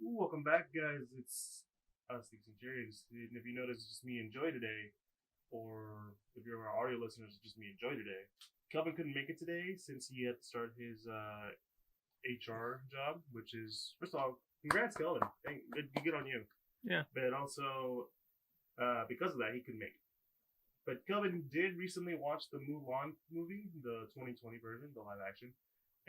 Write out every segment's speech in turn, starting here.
Ooh, welcome back, guys. It's us, Geek Centurions. And if you notice, it's just me and Joy today, or if you're our audio listeners, it's just me and Joy today. Kelvin couldn't make it today since he had to start his HR job, which is, first of all, congrats, Kelvin. Good on you. Yeah. But also, because of that, he couldn't make it. But Kelvin did recently watch the Mulan movie, the 2020 version, the live action,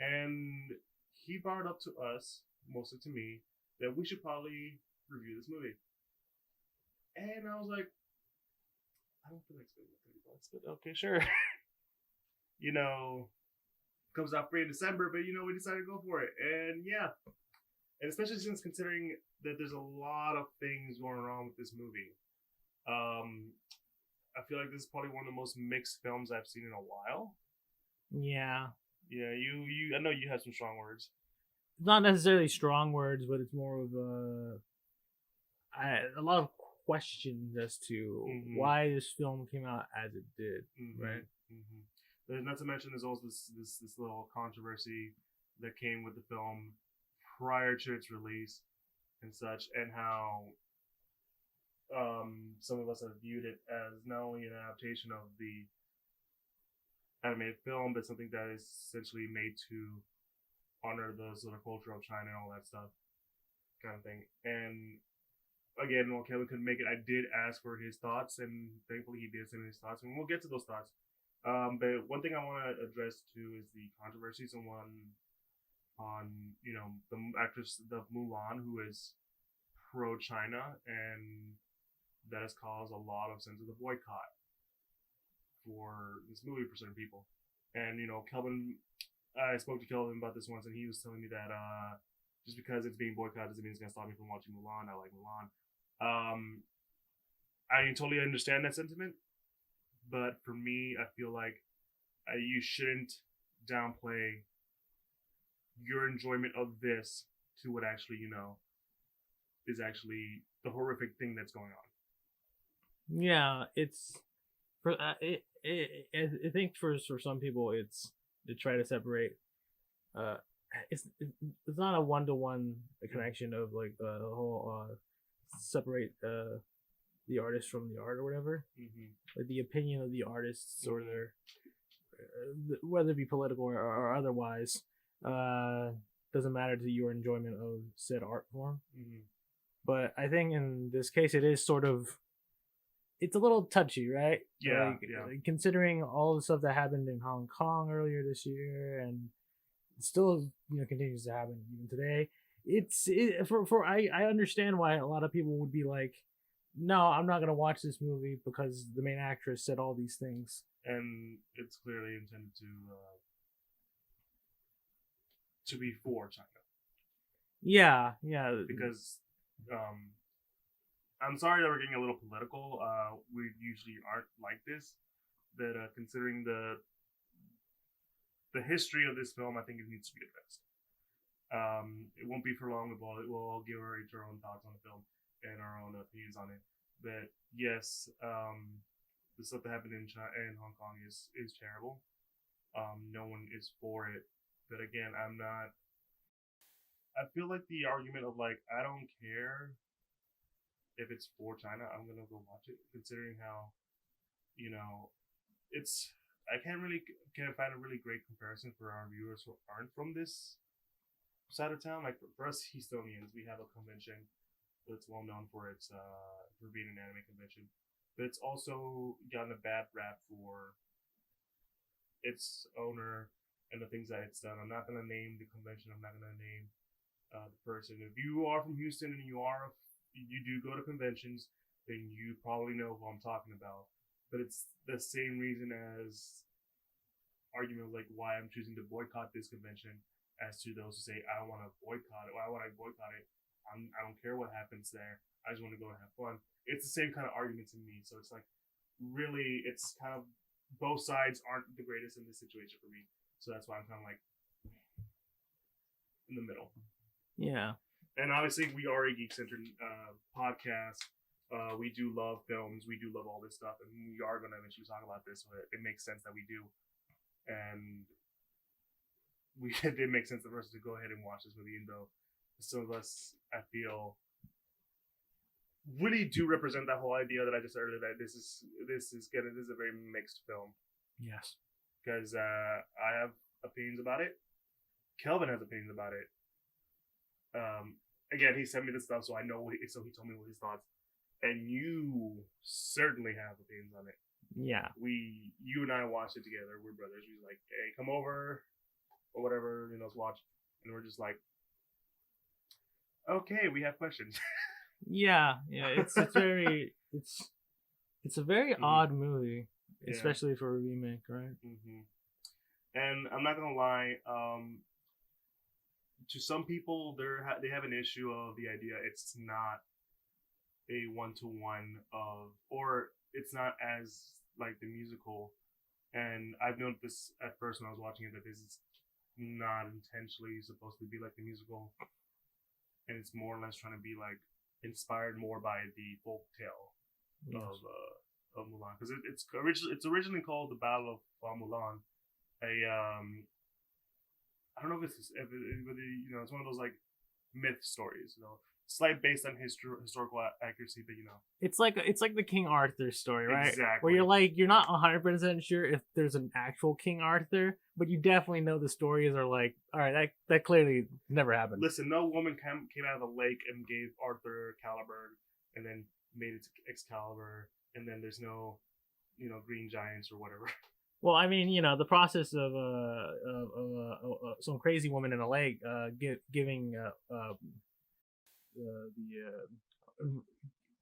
and he brought it up to us, mostly to me, that we should probably review this movie. And I was like, I don't feel like spending $30, but okay, sure. you know, comes out free in December, but we decided to go for it. And yeah, and especially since considering that there's a lot of things going wrong with this movie. I feel like this is probably one of the most mixed films I've seen in a while. Yeah. Yeah, I know you have some strong words. It's not necessarily strong words, but it's more of a lot of questions as to why this film came out as it did, right? Not to mention, there's also this little controversy that came with the film prior to its release and such, and how some of us have viewed it as not only an adaptation of the animated film, but something that is essentially made to honor the sort of culture of China and all that stuff, kind of thing. And again, while Kelvin couldn't make it, I did ask for his thoughts, and thankfully he did send me his thoughts, and we'll get to those thoughts. But one thing I want to address too is the controversies and one on the actress of Mulan, who is pro China, and that has caused a lot of sense of the boycott for this movie for certain people. And Kelvin, I spoke to Kelvin about this once, and he was telling me that just because it's being boycotted doesn't mean it's gonna stop me from watching Mulan. I like Mulan. I totally understand that sentiment, but for me, I feel like you shouldn't downplay your enjoyment of this to what actually is actually the horrific thing that's going on. Yeah, it's for I think for some people it's to try to separate. It's not a one-to-one connection of like the whole separate the artist from the art or whatever. Like the opinion of the artists or their whether it be political or otherwise doesn't matter to your enjoyment of said art form. But I think in this case it is sort of, it's a little touchy, right? Yeah, like considering all the stuff that happened in Hong Kong earlier this year and still continues to happen even today. I understand why a lot of people would be like, no, I'm not gonna watch this movie because the main actress said all these things, and it's clearly intended to be for China. Yeah. Because I'm sorry that we're getting a little political. We usually aren't like this, but considering the history of this film, I think it needs to be addressed. It won't be for long. We'll all give our own thoughts on the film and our own opinions on it. But yes, the stuff that happened in China and Hong Kong is terrible. No one is for it. But again, I'm not. I feel like the argument of like, I don't care if it's for China, I'm gonna go watch it. Considering how, it's, I can't find a really great comparison for our viewers who aren't from this side of town. Like for us Houstonians, we have a convention that's well known for its for being an anime convention, but it's also gotten a bad rap for its owner and the things that it's done. I'm not gonna name the convention. I'm not gonna name the person. If you are from Houston and you do go to conventions, then you probably know who I'm talking about. But it's the same reason as arguments like why I'm choosing to boycott this convention as to those who say I don't want to boycott it. Why would I boycott it? I don't care what happens there. I just want to go and have fun. It's the same kind of argument to me. So it's like, really, it's kind of both sides aren't the greatest in this situation for me. So that's why I'm kind of like in the middle. Yeah. And obviously, we are a Geek Centered podcast. We do love films. We do love all this stuff, and we are going to eventually talk about this. So it makes sense that we do, and it did make sense for us to go ahead and watch this movie. Even though some of us, I feel, really do represent that whole idea that I just earlier that this is a very mixed film. Yes. Because I have opinions about it. Kelvin has opinions about it. Again, he sent me this stuff, so I know. So he told me what his thoughts, and you certainly have opinions on it. Yeah. You and I watched it together. We're brothers. We was like, hey, come over, or whatever. Let's watch. And we're just like, okay, we have questions. Yeah. It's very it's a very odd movie, especially for a remake, right? And I'm not gonna lie. To some people, they have an issue of the idea it's not a 1-to-1 of, or it's not as like the musical. And I've known this at first when I was watching it that this is not intentionally supposed to be like the musical, and it's more or less trying to be like inspired more by the folk tale of Mulan, because it's originally called the Battle of Mulan. I don't know if it's it's one of those like myth stories, slight based on historical accuracy, but it's like the King Arthur story, right? Exactly. Where you're not 100% sure if there's an actual King Arthur, but you definitely know the stories are like, all right, that clearly never happened. Listen, no woman came out of the lake and gave Arthur Caliburn and then made it to Excalibur, and then there's no green giants or whatever. Well, I mean, the process of some crazy woman in a lake giving the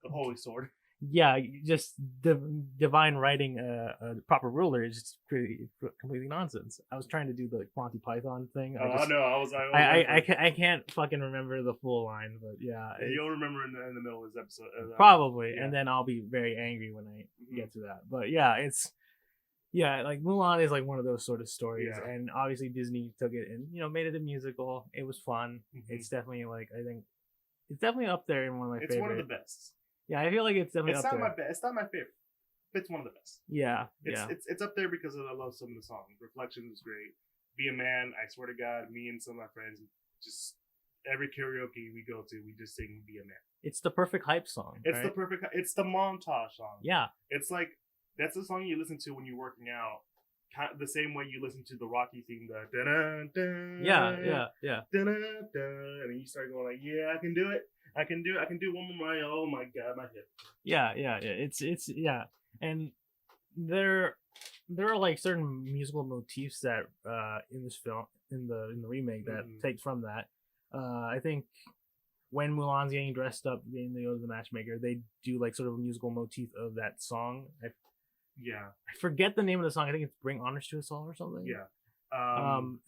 holy sword. Yeah, just divine writing a proper ruler is just completely nonsense. I was trying to do the Monty Python thing. I can't fucking remember the full line, but yeah. You'll remember in the middle of this episode. Probably, and then I'll be very angry when I get to that. But yeah, like Mulan is like one of those sort of stories, and obviously Disney took it and made it a musical. It was fun. It's definitely I think it's definitely up there in one of my favorites. It's one of the best. Yeah, I feel like it's definitely up there. It's not my favorite. It's one of the best. Yeah, It's up there because I love some of the songs. Reflections is great. Be a Man. I swear to God, me and some of my friends, just every karaoke we go to, we just sing "Be a Man." It's the perfect hype song. It's the perfect. It's the montage song. Yeah, it's like. That's the song you listen to when you're working out, the same way you listen to the Rocky theme, the yeah, and then you start going like, yeah, I can do it, I can do one more. Oh my God, my hip. Yeah. It's and there are like certain musical motifs that in this film in the remake that take from that. I think when Mulan's getting dressed up, getting to go to the matchmaker, they do like sort of a musical motif of that song. I forget the name of the song. I think it's "Bring Honors to Us All" or something. Yeah.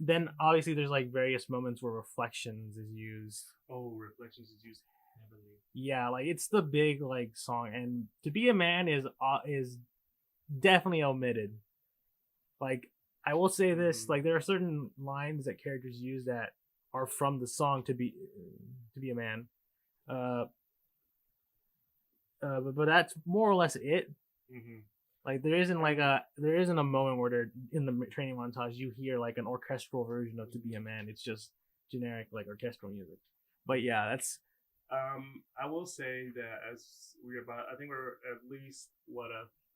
Then obviously there's like various moments where Reflections is used. Oh, Reflections is used heavily. Yeah, like it's the big like song, and "To Be a Man" is definitely omitted. Like I will say this, like there are certain lines that characters use that are from the song "To Be a Man," but that's more or less it. Like there isn't a moment where they're in the training montage you hear like an orchestral version of "To Be a Man." It's just generic like orchestral music. But yeah, that's. I will say that as I think we're at least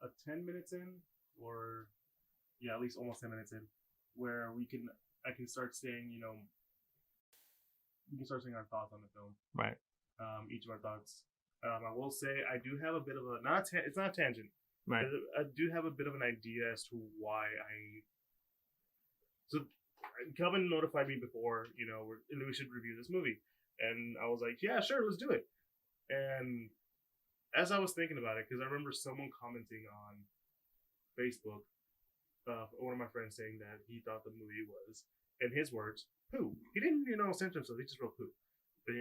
a 10 minutes in, or at least almost 10 minutes in, where I can start saying we can start saying our thoughts on the film. Right. Each of our thoughts. I will say I do have a bit of it's not a tangent. Right. I do have a bit of an idea as to why So Kelvin notified me before, we should review this movie, and I was like, yeah, sure, let's do it. And as I was thinking about it, because I remember someone commenting on Facebook, one of my friends saying that he thought the movie was, in his words, poo. He didn't, censor himself. He just wrote poo. But,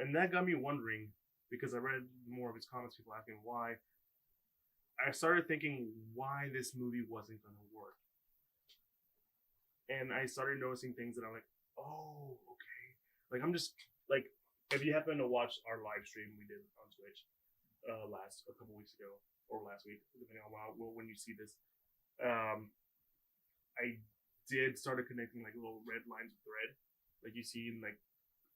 and that got me wondering, because I read more of his comments, people asking why. I started thinking why this movie wasn't going to work. And I started noticing things that I'm like, oh, okay. Like, I'm just, like, if you happen to watch our live stream we did on Twitch a couple weeks ago, or last week, depending on when you see this, I did started connecting, like, little red lines with red, like you see in, like,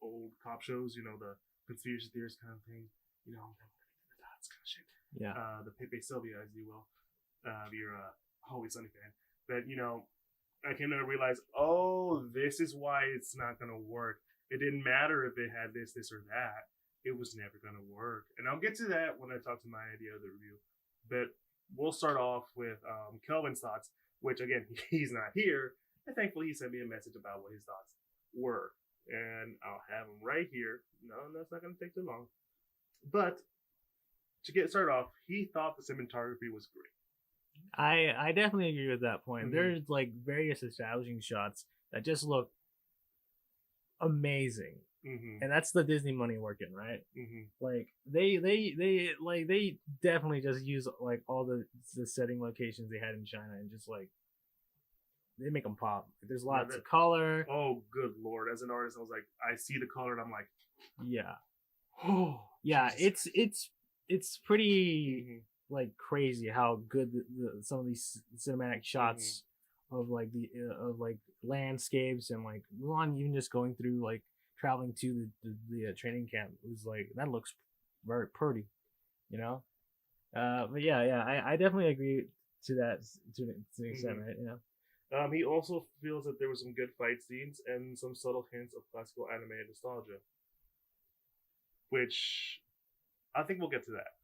old cop shows, the conspiracy theorist kind of thing, the dots kind of shit. Yeah. The Pepe Sylvia, as you will, if you're a Always Sunny fan. But I came to realize, this is why it's not gonna work. It didn't matter if it had this, or that. It was never gonna work. And I'll get to that when I talk to my idea of the review. But we'll start off with Kelvin's thoughts, which again, he's not here. And thankfully, he sent me a message about what his thoughts were. And I'll have them right here. No, that's not going to take too long. But to get started off, he thought the cinematography was great. I definitely agree with that point. There's like various establishing shots that just look amazing. And that's the Disney money working, right? Like they definitely just use like all the setting locations they had in China and just like they make them pop. There's lots of color. Oh, good lord! As an artist, I was like, I see the color and I'm like, yeah, oh yeah. Jesus. It's pretty like crazy how good some of these cinematic shots of like of like landscapes and like Mulan even just going through like traveling to the training camp was like that looks very pretty, but yeah, I definitely agree to that to an extent, right? Yeah. He also feels that there were some good fight scenes and some subtle hints of classical anime nostalgia, which I think we'll get to that.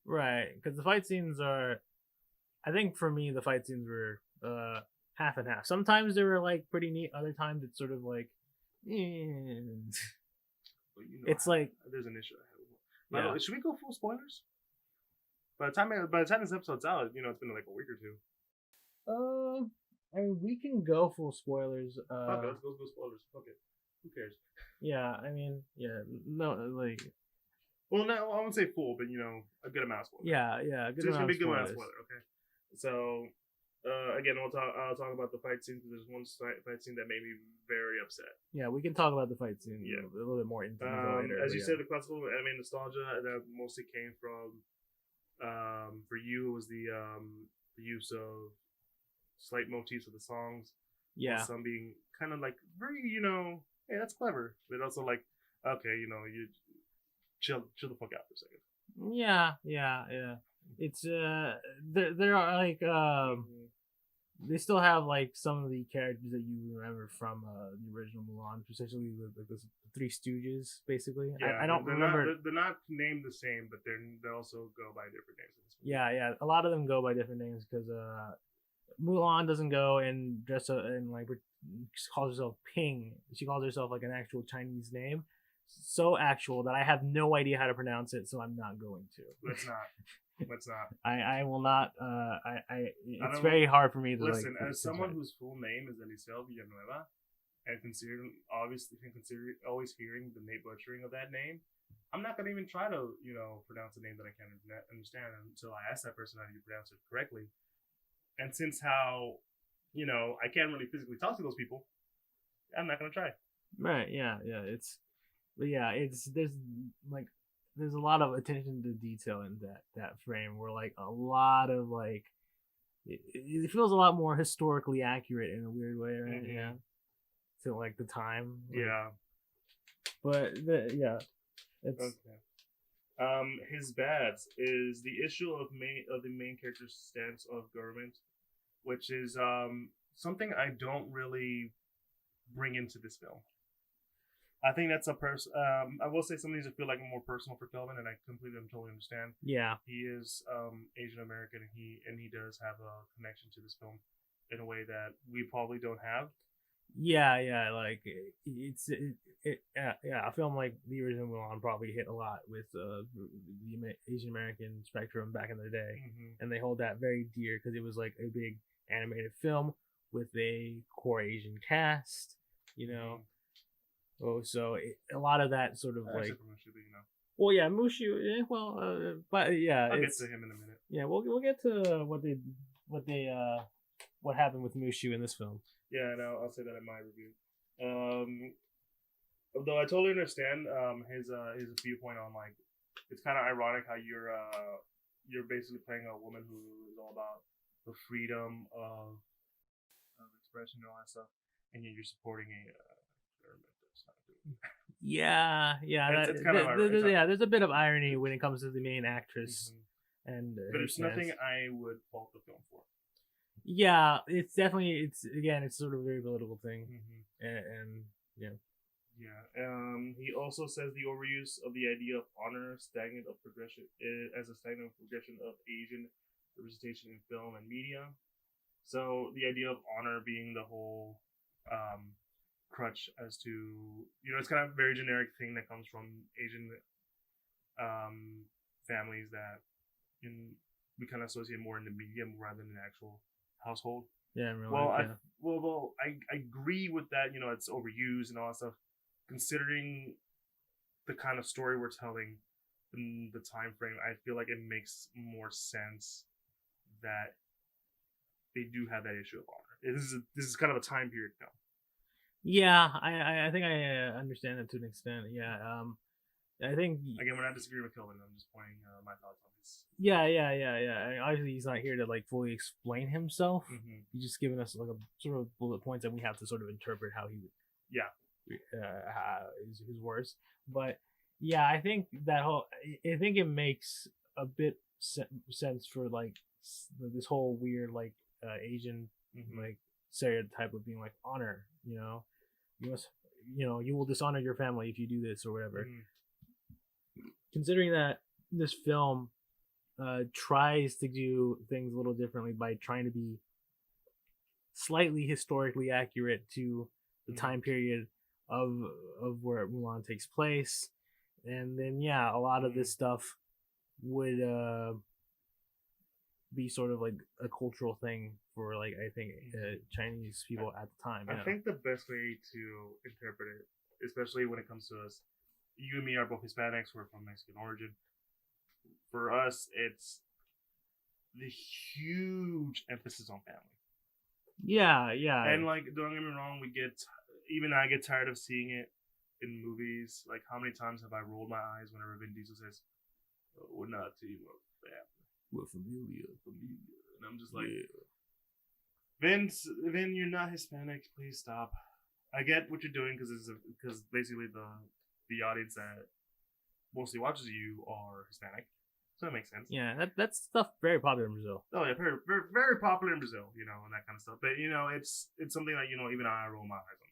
Right, because the fight scenes are, I think for me the fight scenes were half and half. Sometimes they were like pretty neat, other times it's sort of like it's like there's an issue. Yeah. Should we go full spoilers? By the time this episode's out, it's been like a week or two. I mean, we can go full spoilers. Okay, let's go spoilers. Fuck it. Who cares? Yeah, I mean, yeah, no, like. Well, no, I won't say full, but a good amount of spoilers. Yeah, a good amount of spoilers. Good amount of spoiler. Okay. So. Again, I'll talk about the fight scene because there's one fight scene that made me very upset. Yeah, we can talk about the fight scene a little bit more in detail later. As you said, the classical anime nostalgia that mostly came from, for you, it was the use of slight motifs of the songs. Yeah. Some being kind of like very, hey, that's clever, but also like, okay, you chill the fuck out for a second. Yeah. It's there are like they still have like some of the characters that you remember from the original Mulan, especially like the Three Stooges, basically. Yeah, I don't remember. They're not named the same, but they also go by different names. Yeah. A lot of them go by different names because Mulan doesn't go and dress up and like she calls herself Ping. She calls herself like an actual Chinese name, so actual that I have no idea how to pronounce it, so I'm not going to. Let's not. I will not. It's very hard for me to listen. Like, as someone whose full name is Eliseo Villanueva, and consider always hearing the butchering of that name, I'm not gonna even try to pronounce a name that I can't understand until I ask that person how you pronounce it correctly. And since how I can't really physically talk to those people, I'm not gonna try. Right? Yeah. There's a lot of attention to detail in that frame where like a lot of like it feels a lot more historically accurate in a weird way, right? Yeah. To like the time. Yeah. But it's okay. His bads is the issue of the main character's stance of government, which is something I don't really bring into this film. I think that's I will say some of these feel like more personal for Kelvin, and I totally understand. Yeah, he is Asian American, and he does have a connection to this film in a way that we probably don't have. Yeah, like a film like the original Mulan probably hit a lot with the Asian American spectrum back in the day, and they hold that very dear because it was like a big animated film with a core Asian cast, Oh, so a lot of that sort of like. Mushu, well, yeah, Mushu. But yeah, I'll get to him in a minute. Yeah, we'll get to what happened with Mushu in this film. Yeah, no, I'll say that in my review. Although I totally understand his viewpoint on like it's kind of ironic how you're basically playing a woman who is all about the freedom of expression and all that stuff, and yet you're supporting a government that's not doing. Yeah, yeah, It's kind of ironic. yeah. There's a bit of irony when it comes to the main actress, and but her it's stance. nothing I would fault the film for. Yeah, it's definitely it's sort of a very political thing, and yeah. Yeah. He also says the overuse of the idea of honor, stagnant of progression, as a stagnant progression of Asian representation in film and media. So the idea of honor being the whole crutch as to it's kind of a very generic thing that comes from Asian families that we kind of associate more in the media rather than the actual household. Yeah, in real Well, life, I agree with that. It's overused and all that stuff. Considering the kind of story we're telling in the time frame, I feel like it makes more sense that they do have that issue of honor. This is kind of a time period film. Yeah, I think I understand it to an extent. Yeah, I think again, we're not disagreeing with Kelvin. I'm just pointing my thoughts on this. Yeah. I mean, obviously, he's not here to like fully explain himself. He's just giving us like a sort of bullet points, and we have to sort of interpret how he would. Yeah. His words, but yeah, I think I think it makes a bit sense for like this whole weird like Asian like stereotype of being like honor. You must, you will dishonor your family if you do this or whatever. Considering that this film tries to do things a little differently by trying to be slightly historically accurate to the time period of where Mulan takes place, and then a lot of this stuff would be sort of like a cultural thing for like I think Chinese people at the time. I think the best way to interpret it, especially when it comes to us, you and me are both Hispanics. We're from Mexican origin. For us, it's the huge emphasis on family. Yeah. And like, don't get me wrong, even I get tired of seeing it in movies. Like, how many times have I rolled my eyes whenever Vin Diesel says, "We're not team, we're family. We're familia." And I'm just like, Vin, you're not Hispanic. Please stop. I get what you're doing because basically the audience that mostly watches you are Hispanic, so it makes sense. Yeah, that's stuff very popular in Brazil. Oh yeah, very, very, very popular in Brazil, and that kind of stuff. But it's something that even I roll my eyes on.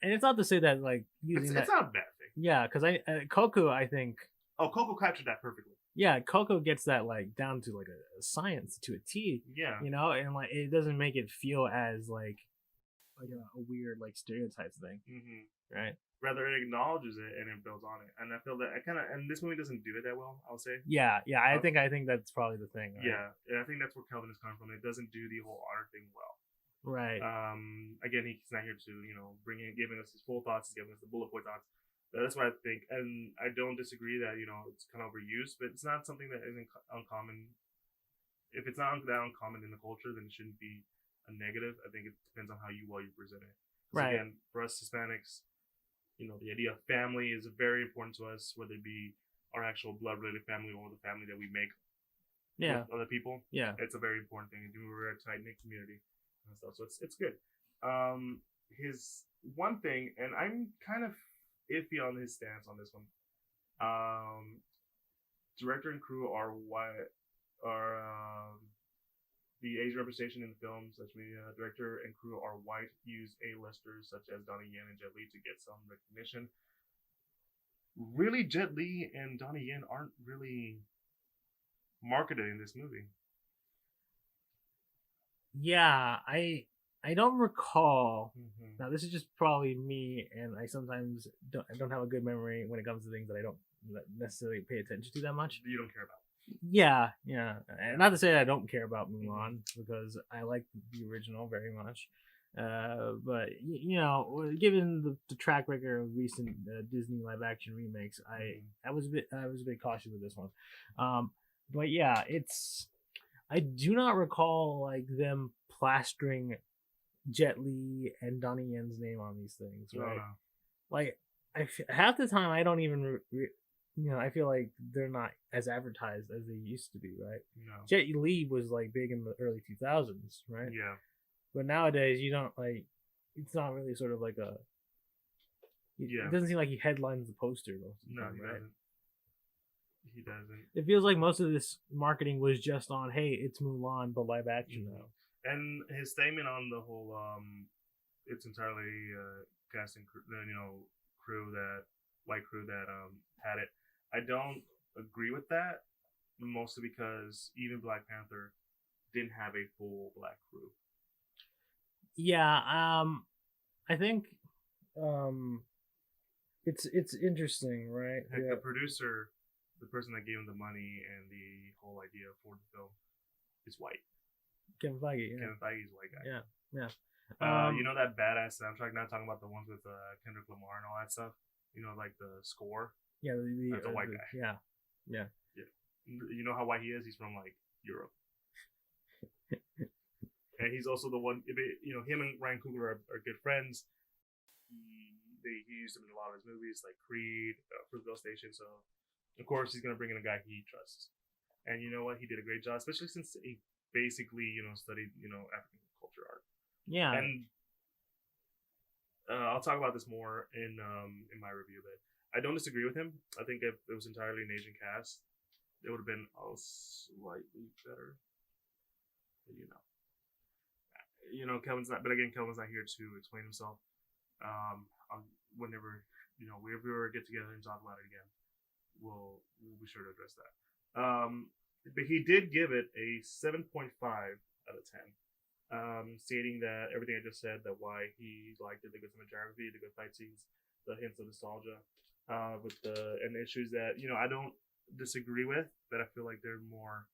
And it's not to say that like using it's not a bad thing. Yeah, because Coco, I think. Oh, Coco captured that perfectly. Yeah, Coco gets that like down to like a science to a T. Yeah. And like it doesn't make it feel as like a weird like stereotype thing. Right. Rather, it acknowledges it and it builds on it, and I feel that and this movie doesn't do it that well. I'll say. Yeah. I think that's probably the thing. Right? Yeah, and I think that's where Kelvin is coming from. It doesn't do the whole honor thing well. Right. Again, he's not here to giving us his full thoughts, giving us the bullet point thoughts. But that's what I think, and I don't disagree that it's kind of overused, but it's not something that isn't uncommon. If it's not that uncommon in the culture, then it shouldn't be a negative. I think it depends on how you present it. Right. Again, for us Hispanics, the idea of family is very important to us, whether it be our actual blood-related family or the family that we make with other people. Yeah, it's a very important thing. We're a tight-knit community and stuff, so it's good. His one thing, and I'm kind of iffy on his stance on this one. Director and crew are the Asian representation in the film, such as director and crew are white, use A-listers such as Donnie Yen and Jet Li to get some recognition. Really, Jet Li and Donnie Yen aren't really marketed in this movie. Yeah, I don't recall. Now this is just probably me, and I sometimes don't have a good memory when it comes to things that I don't necessarily pay attention to that much. You don't care about. Yeah, and not to say that I don't care about Mulan because I like the original very much, but given the track record of recent Disney live action remakes, I was a bit cautious with this one, but yeah, I do not recall like them plastering Jet Li and Donnie Yen's name on these things, right? No. Like half the time I don't even. I feel like they're not as advertised as they used to be, right? No. Jet Li was like big in the early 2000s, right? Yeah. But nowadays, you don't like. It's not really sort of like a. It doesn't seem like he headlines the poster most of the No, time, he right? doesn't. He doesn't. It feels like most of this marketing was just on, hey, it's Mulan, but live action now. And his statement on the whole, it's entirely casting crew, white crew that had it. I don't agree with that, mostly because even Black Panther didn't have a full black crew. Yeah, I think it's interesting, right? Heck, the producer, the person that gave him the money and the whole idea for the film, is white. Kevin Feige. Yeah. Kevin Feige is a white guy. Yeah. You know that badass soundtrack? Not talking about the ones with Kendrick Lamar and all that stuff. You know, like the score. Yeah, that's a white guy. Yeah. You know how white he is? He's from like Europe. And he's also the one. Him and Ryan Coogler are good friends. He used him in a lot of his movies, like Creed, Fruitvale Station. So, of course, he's gonna bring in a guy he trusts. And you know what? He did a great job, especially since he basically, studied, African culture art. Yeah. And I'll talk about this more in my review, but I don't disagree with him. I think if it was entirely an Asian cast, it would have been slightly better. But, Kelvin's not. But again, Kelvin's not here to explain himself. Whenever we ever get together and talk about it again, we'll be sure to address that. But he did give it a 7.5 out of 10, stating that everything I just said, that why he liked it, the good cinematography, the good fight scenes, the hints of nostalgia, with the issues that I don't disagree with, that I feel like they're more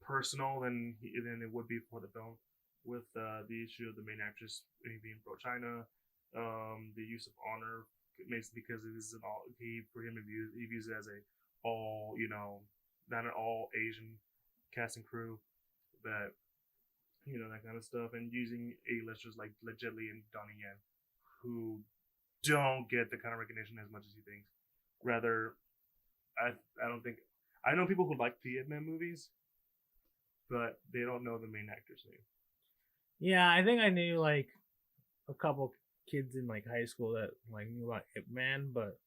personal than it would be for the film, with the issue of the main actress being pro-China, the use of honor, because it is he views it as a all not an all Asian cast and crew, that that kind of stuff, and using A-listers like Jet Li and Donnie Yen, who don't get the kind of recognition as much as he thinks. Rather, I know people who like the Ip Man movies, but they don't know the main actor's name. Yeah, I think I knew like a couple kids in like high school that like knew about Ip Man, but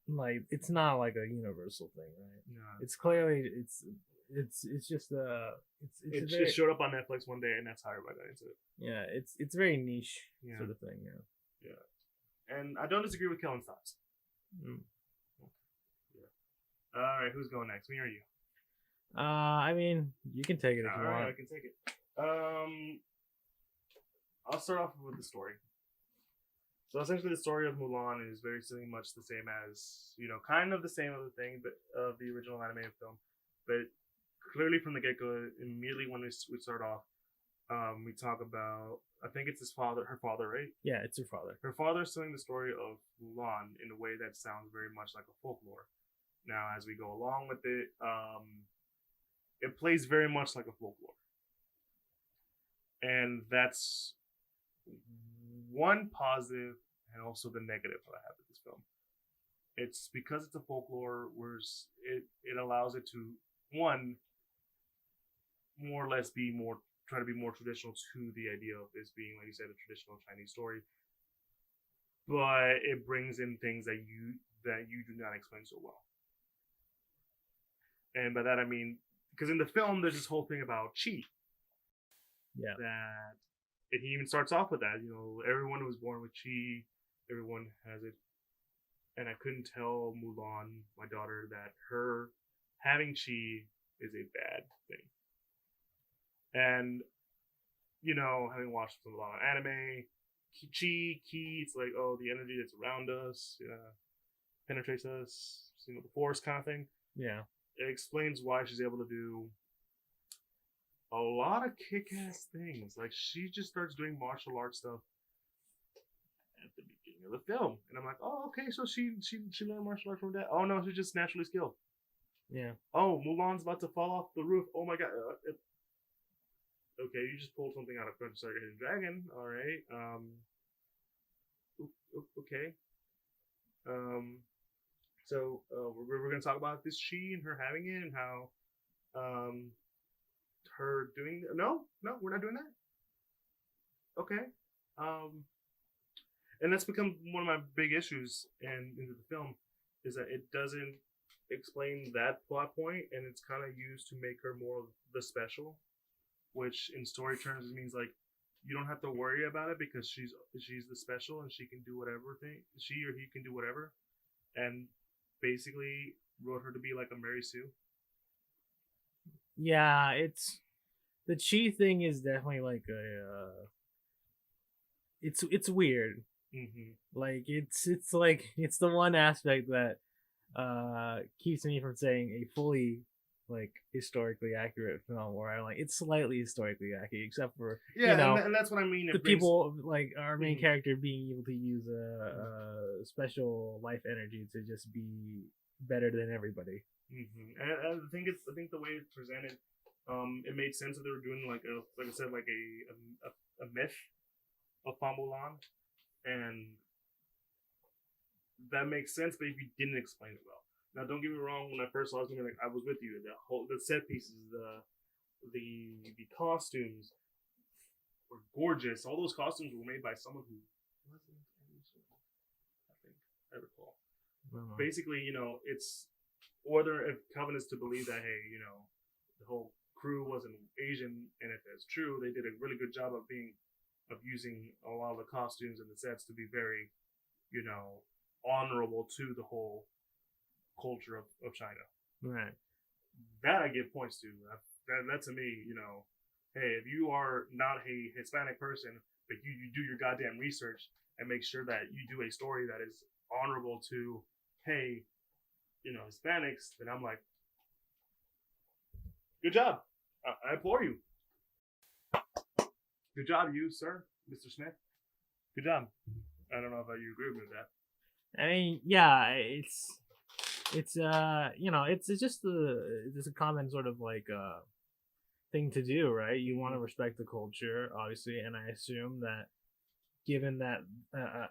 like it's not like a universal thing, right? No. It's clearly it's just it just showed up on Netflix one day, and that's how everybody got into it. Yeah, it's very niche sort of thing. Yeah, and I don't disagree with Kellen's thoughts. Yeah. All right, who's going next? Me or you? I mean, you can take it if you want. I can take it. I'll start off with the story. So essentially, the story of Mulan is very much the same as, kind of the same other thing, but of the original animated film. But clearly from the get-go, immediately when we start off, we talk about, I think it's her father, right? Yeah, it's her father. Her father's telling the story of Mulan in a way that sounds very much like a folklore. Now, as we go along with it, it plays very much like a folklore. And that's one positive and also the negative that I have with this film. It's because it's a folklore, where it allows it to, one, more or less try to be more traditional to the idea of this being, like you said, a traditional Chinese story. But it brings in things that you do not explain so well. And by that I mean, because in the film there's this whole thing about qi. Yeah. And he even starts off with that. Everyone was born with qi. Everyone has it. And I couldn't tell Mulan, my daughter, that her having qi is a bad thing. And, having watched a lot of anime, qi, it's like, oh, the energy that's around us, penetrates us, the force kind of thing. Yeah. It explains why she's able to do a lot of kick-ass things. Like, she just starts doing martial arts stuff at the beginning of the film, and I'm like, oh, okay, so she learned martial arts from that. Oh no, she's just naturally skilled. Yeah. Oh, Mulan's about to fall off the roof. Oh my god. Okay, you just pulled something out of Crunchyroll Hidden Dragon. All right. Okay. So we're gonna talk about this qi and her having it, and how her doing. No, we're not doing that. Okay. and that's become one of my big issues into the film, is that it doesn't explain that plot point, and it's kind of used to make her more of the special, which in story terms means like you don't have to worry about it because she's the special and she can do whatever thing she or he can do whatever, and basically wrote her to be like a Mary Sue. Yeah, it's the chi thing is definitely like it's weird. Mm-hmm. Like it's like it's the one aspect that keeps me from saying a fully like historically accurate film where I'm like it's slightly historically accurate, except for Yeah, and that's what I mean. The people like our main character being able to use a special life energy to just be better than everybody. Mm-hmm. And I think the way it's presented, it made sense that they were doing like I said, like a myth of Mulan, and that makes sense. But if you didn't explain it well, now don't get me wrong. When I first saw it, I was with you. The set pieces, the costumes were gorgeous. All those costumes were made by someone who wasn't Asian, I think I recall. Uh-huh. Basically, it's whether if Kelvin is to believe that, hey, the whole crew wasn't Asian, and if that's true, they did a really good job of using a lot of the costumes and the sets to be very, honorable to the whole culture of China. Right. That I give points to. That to me, hey, if you are not a Hispanic person, but you do your goddamn research and make sure that you do a story that is honorable to, hey, Hispanics, then I'm like, good job. I applaud you. Good job, you, sir, Mr. Smith. Good job. I don't know if you agree with that. I mean, yeah, it's it's just a common sort of like thing to do, right? You want to respect the culture, obviously, and I assume that given that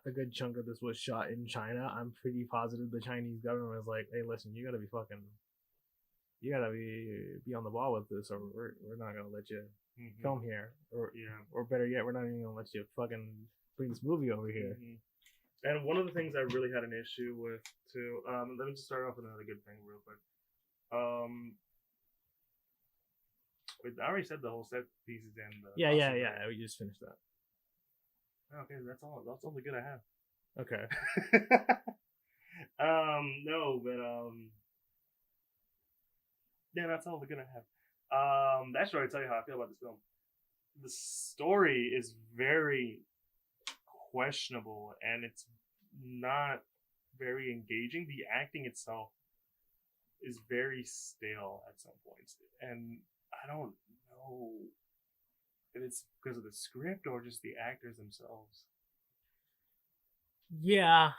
a good chunk of this was shot in China, I'm pretty positive the Chinese government was like, "Hey, listen, you gotta be on the ball with this, or we're not gonna let you film here, or better yet, we're not even gonna let you fucking bring this movie over here." Mm-hmm. And one of the things I really had an issue with too. Let me just start off with another good thing real quick. I already said the whole set pieces and yeah. We just finished that. Okay, that's all. That's all the good I have. Okay. No, but yeah, that's all the good I have. That's what I tell you how I feel about this film. The story is very questionable and it's not very engaging. The acting itself is very stale at some points, and I don't know if it's because of the script or just the actors themselves. Yeah,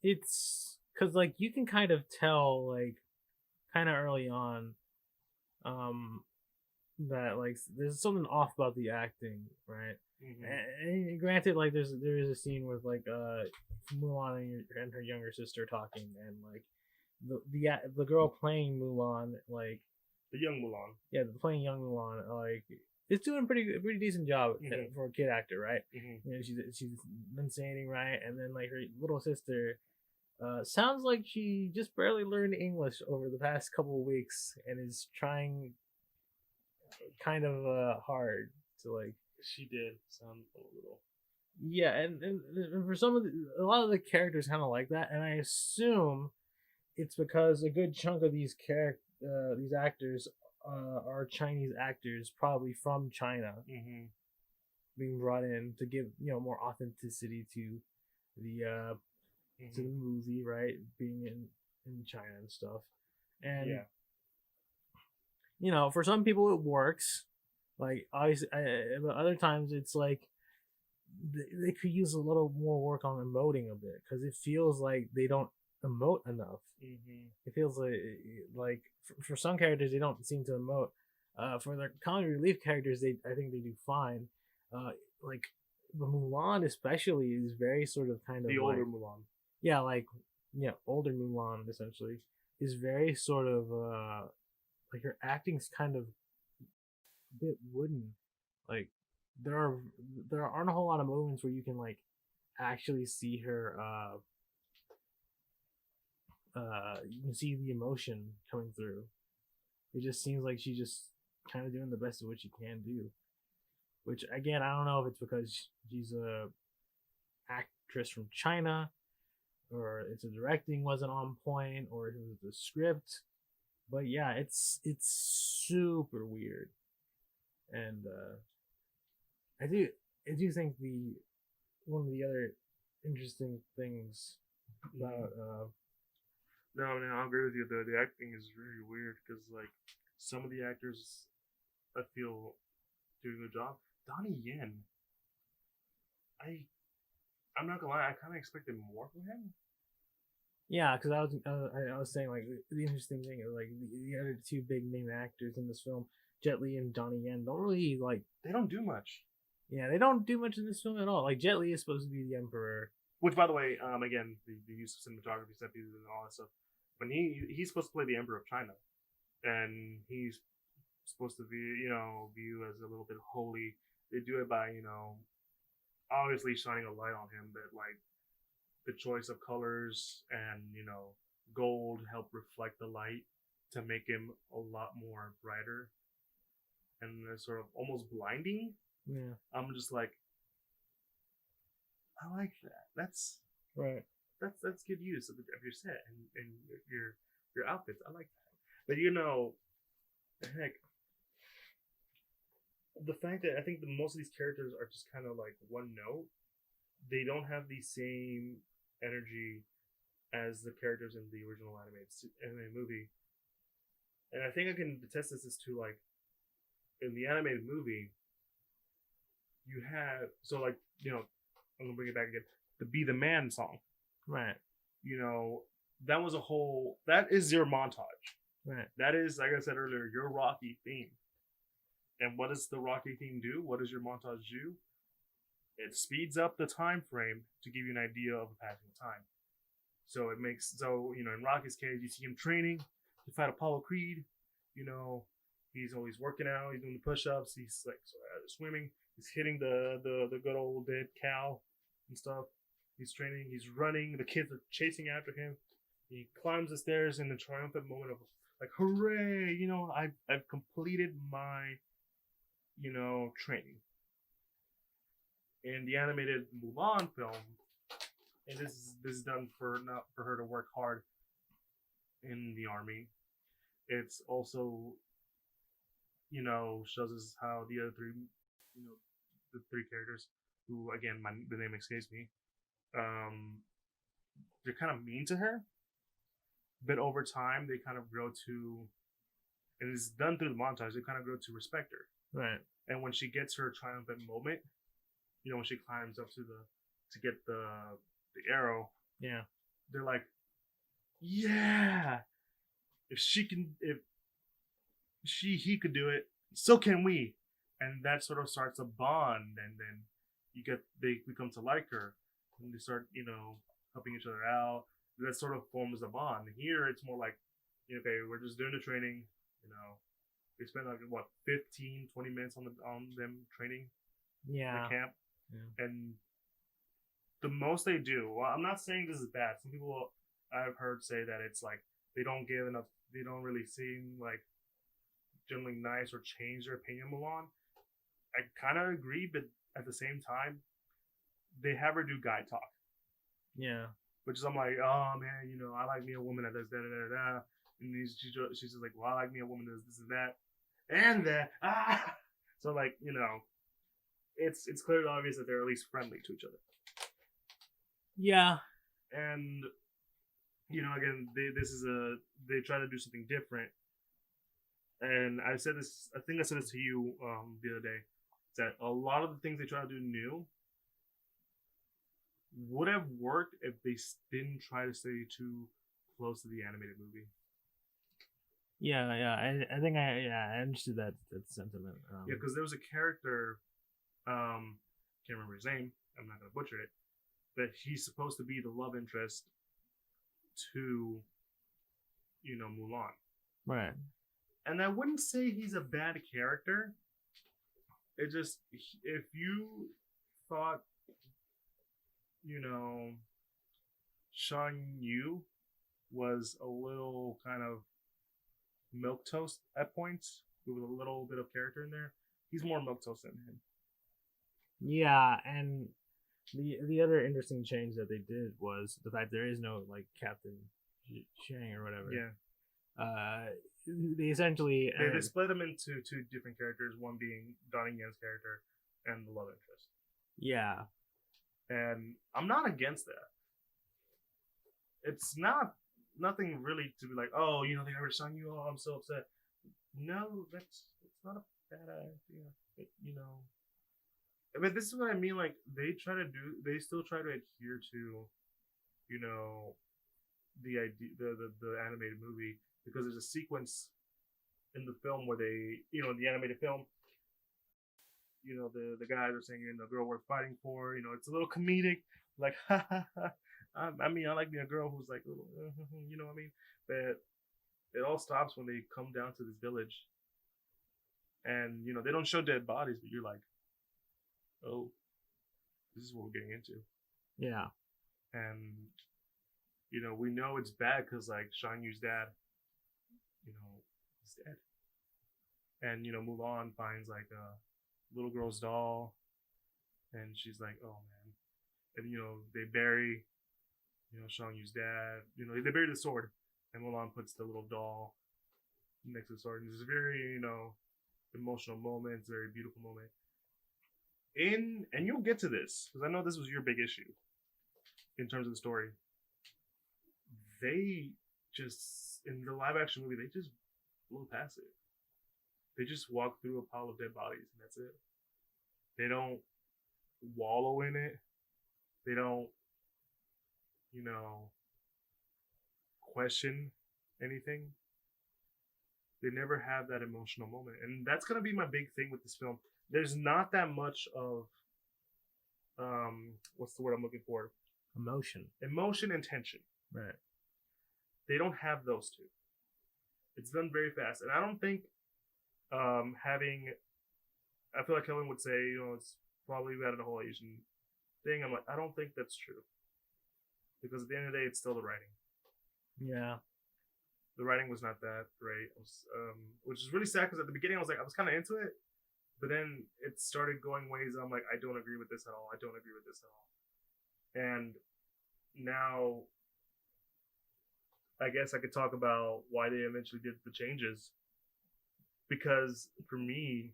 it's because like you can kind of tell like kind of early on that like there's something off about the acting, right? Mm-hmm. And granted, like there is a scene with like Mulan and her younger sister talking, and like the girl playing Mulan, like the young Mulan, playing young Mulan, like is doing a pretty decent job for a kid actor, right? Mm-hmm. She's enunciating right, and then like her little sister sounds like she just barely learned English over the past couple of weeks and is trying kind of hard to like. She did sound a little. Yeah, and for a lot of the characters kind of like that, and I assume it's because a good chunk of these actors are Chinese actors, probably from China, being brought in to give more authenticity to the to the movie, right? Being in China and stuff, and for some people it works. Like obviously, but other times it's like they could use a little more work on emoting a bit because it feels like they don't emote enough. It feels like for some characters they don't seem to emote. For their comic relief characters, I think they do fine. Like the Mulan especially is very sort of kind of the older Mulan. Yeah, older Mulan essentially is very sort of like her acting's kind of bit wooden. Like there aren't a whole lot of moments where you can like actually see her. You can see the emotion coming through. It just seems like she's just kind of doing the best of what she can do. Which again, I don't know if it's because she's a actress from China, or if the directing wasn't on point, or if it was the script. But yeah, it's super weird, and I do think the one of the other interesting things about No, I agree with you. The acting is really weird because like some of the actors I feel doing the job. Donnie Yen, I'm not gonna lie, I kind of expected more from him. yeah, because I was saying like the interesting thing is like the other two big name actors in this film, Jet Li and Donnie Yen, don't really like. They don't do much. Yeah, they don't do much in this film at all. Like Jet Li is supposed to be the Emperor. Which, by the way, again, the use of cinematography, set pieces, and all that stuff. When he's supposed to play the Emperor of China, and he's supposed to be viewed as a little bit holy. They do it by obviously shining a light on him, but like the choice of colors and gold help reflect the light to make him a lot more brighter and sort of almost blinding. Yeah, I'm just like, I like that. That's right. That's good use of your set and your outfits. I like that. But heck, the fact that I think that most of these characters are just kind of like one note. They don't have the same energy as the characters in the original animated movie. And I think I can attest this is to like in the animated movie, you have I'm gonna bring it back again. The Be the Man song. Right. That was that is your montage. Right. That is, like I said earlier, your Rocky theme. And what does the Rocky theme do? What does your montage do? It speeds up the time frame to give you an idea of the passing of time. So it makes in Rocky's case, you see him training to fight Apollo Creed. He's always working out. He's doing the push-ups. He's like swimming. He's hitting the good old dead cow and stuff. He's training. He's running. The kids are chasing after him. He climbs the stairs in the triumphant moment of like, hooray! I've completed my training. In the animated Mulan film, and this is done not for her to work hard in the army. It's also shows us how the other three the three characters who again the name escapes me, they're kind of mean to her, but over time they kind of grow to, and it's done through the montage, they kind of grow to respect her. Right. And when she gets her triumphant moment, when she climbs up to get the arrow, yeah, they're like, yeah, if he could do it, so can we. And that sort of starts a bond, and then they become to like her, and they start helping each other out. That sort of forms a bond. Here it's more like, okay, we're just doing the training. They spend like 15, 20 minutes on them training. Yeah. In the camp. Yeah. And the most they do, well, I'm not saying this is bad. Some people I've heard say that it's like they don't give enough, they don't really seem like generally nice or change their opinion of Mulan. I kind of agree, but at the same time, they have her do guy talk. Yeah. Which is, I'm like, oh man, I like me a woman that does da da da da. And she's just like, well, I like me a woman that does this and that. And that. So like, it's clearly obvious that they're at least friendly to each other. Yeah. And again, they try to do something different. And I think I said this to you the other day, that a lot of the things they try to do new would have worked if they didn't try to stay too close to the animated movie. Yeah. I think I understood that sentiment. Yeah, because there was a character, can't remember his name. I'm not gonna butcher it, but he's supposed to be the love interest to, Mulan. Right. And I wouldn't say he's a bad character. It just, if you thought, you know, Sean Yu was a little kind of milk toast at points with a little bit of character in there. He's more milk toast than him. Yeah, and the other interesting change that they did was the fact there is no like Captain Shang or whatever. Yeah. They essentially they split them into two different characters, one being Donnie Yen's character and the love interest. Yeah. And I'm not against that. It's nothing really to be like, oh, you know, they never sung you. Oh, I'm so upset. No, it's not a bad idea. You know, I mean, this is what I mean. Like they still try to adhere to, you know, the idea, the animated movie, because there's a sequence in the film where they, you know, in the animated film, you know, the guys are singing "The Girl Worth Fighting For." You know, it's a little comedic, like, ha ha ha. I mean, I like me a girl who's like, you know what I mean? But it all stops when they come down to this village, and you know they don't show dead bodies, but you're like, oh, this is what we're getting into. Yeah. And you know we know it's bad because like Shan Yu's dad, you know, is dead, and you know Mulan finds like a little girl's doll, and she's like, oh man, and you know they bury, you know, Shan Yu's dad. You know, they bury the sword, and Mulan puts the little doll next to the sword. And it's a very, you know, emotional moment. It's a very beautiful moment. And you'll get to this because I know this was your big issue in terms of the story. They just in the live action movie, they just blew past it. They just walk through a pile of dead bodies, and that's it. They don't wallow in it. They don't, you know, question anything. They never have that emotional moment. And that's going to be my big thing with this film. There's not that much of, what's the word I'm looking for? Emotion and tension. Right. They don't have those two. It's done very fast. And I don't think I feel like Kelvin would say, you know, it's probably about the whole Asian thing. I'm like, I don't think that's true. Because at the end of the day, it's still the writing. Yeah. The writing was not that great, which is really sad because at the beginning I was kind of into it, but then it started going ways. I'm like, I don't agree with this at all. I don't agree with this at all. And now, I guess I could talk about why they eventually did the changes. Because for me,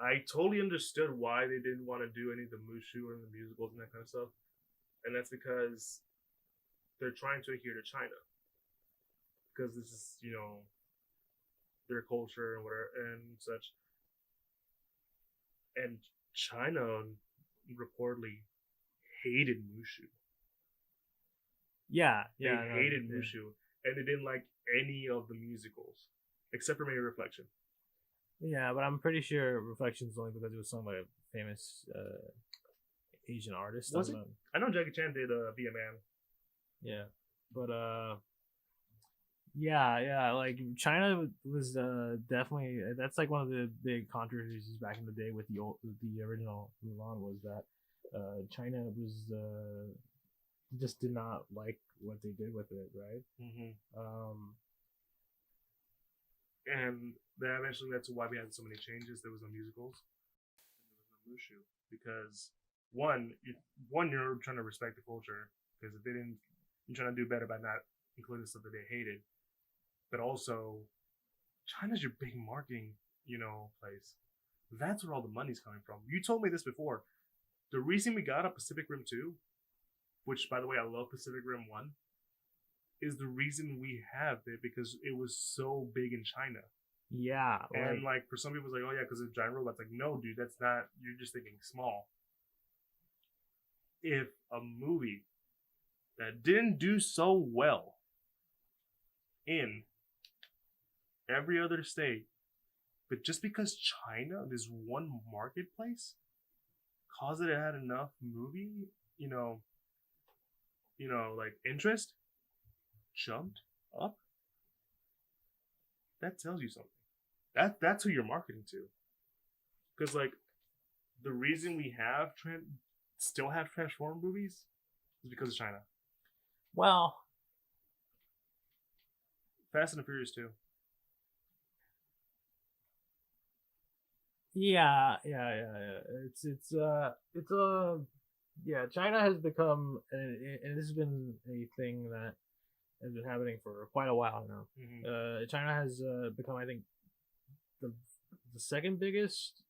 I totally understood why they didn't want to do any of the Mushu or the musicals and that kind of stuff. And that's because they're trying to adhere to China. Because this is, you know, their culture and whatever and such. And China reportedly hated Mushu. Yeah. They hated Mushu. And they didn't like any of the musicals. Except for maybe Reflection. Yeah, but I'm pretty sure Reflection's only because it was sung by a famous Asian artist. Was it? I know Jackie Chan did Be a Man. Yeah. But yeah, like China was definitely, that's like one of the big controversies back in the day with the original Mulan was that China was just did not like what they did with it, right? Mm-hmm. And that eventually led to why we had so many changes. There was no musicals, and there was no Mushu because one you're trying to respect the culture because if they didn't, you're trying to do better by not including stuff that they hated. But also, China's your big marketing, you know, place. That's where all the money's coming from. You told me this before. The reason we got a Pacific Rim 2, which by the way I love Pacific Rim 1, is the reason we have it because it was so big in China. Yeah. And like for some people it's like, oh yeah, because it's giant robots. Like, no, dude, that's not, you're just thinking small. If a movie that didn't do so well in every other state, but just because China, this one marketplace, caused it to have enough movie, you know, like interest, jumped up, that tells you something. That's who you're marketing to. Because like the reason we have still have Transformer movies is because of China. Well, Fast and the Furious too. yeah. Yeah. China has become, and this has been a thing that has been happening for quite a while now. China has become, I think, the second biggest,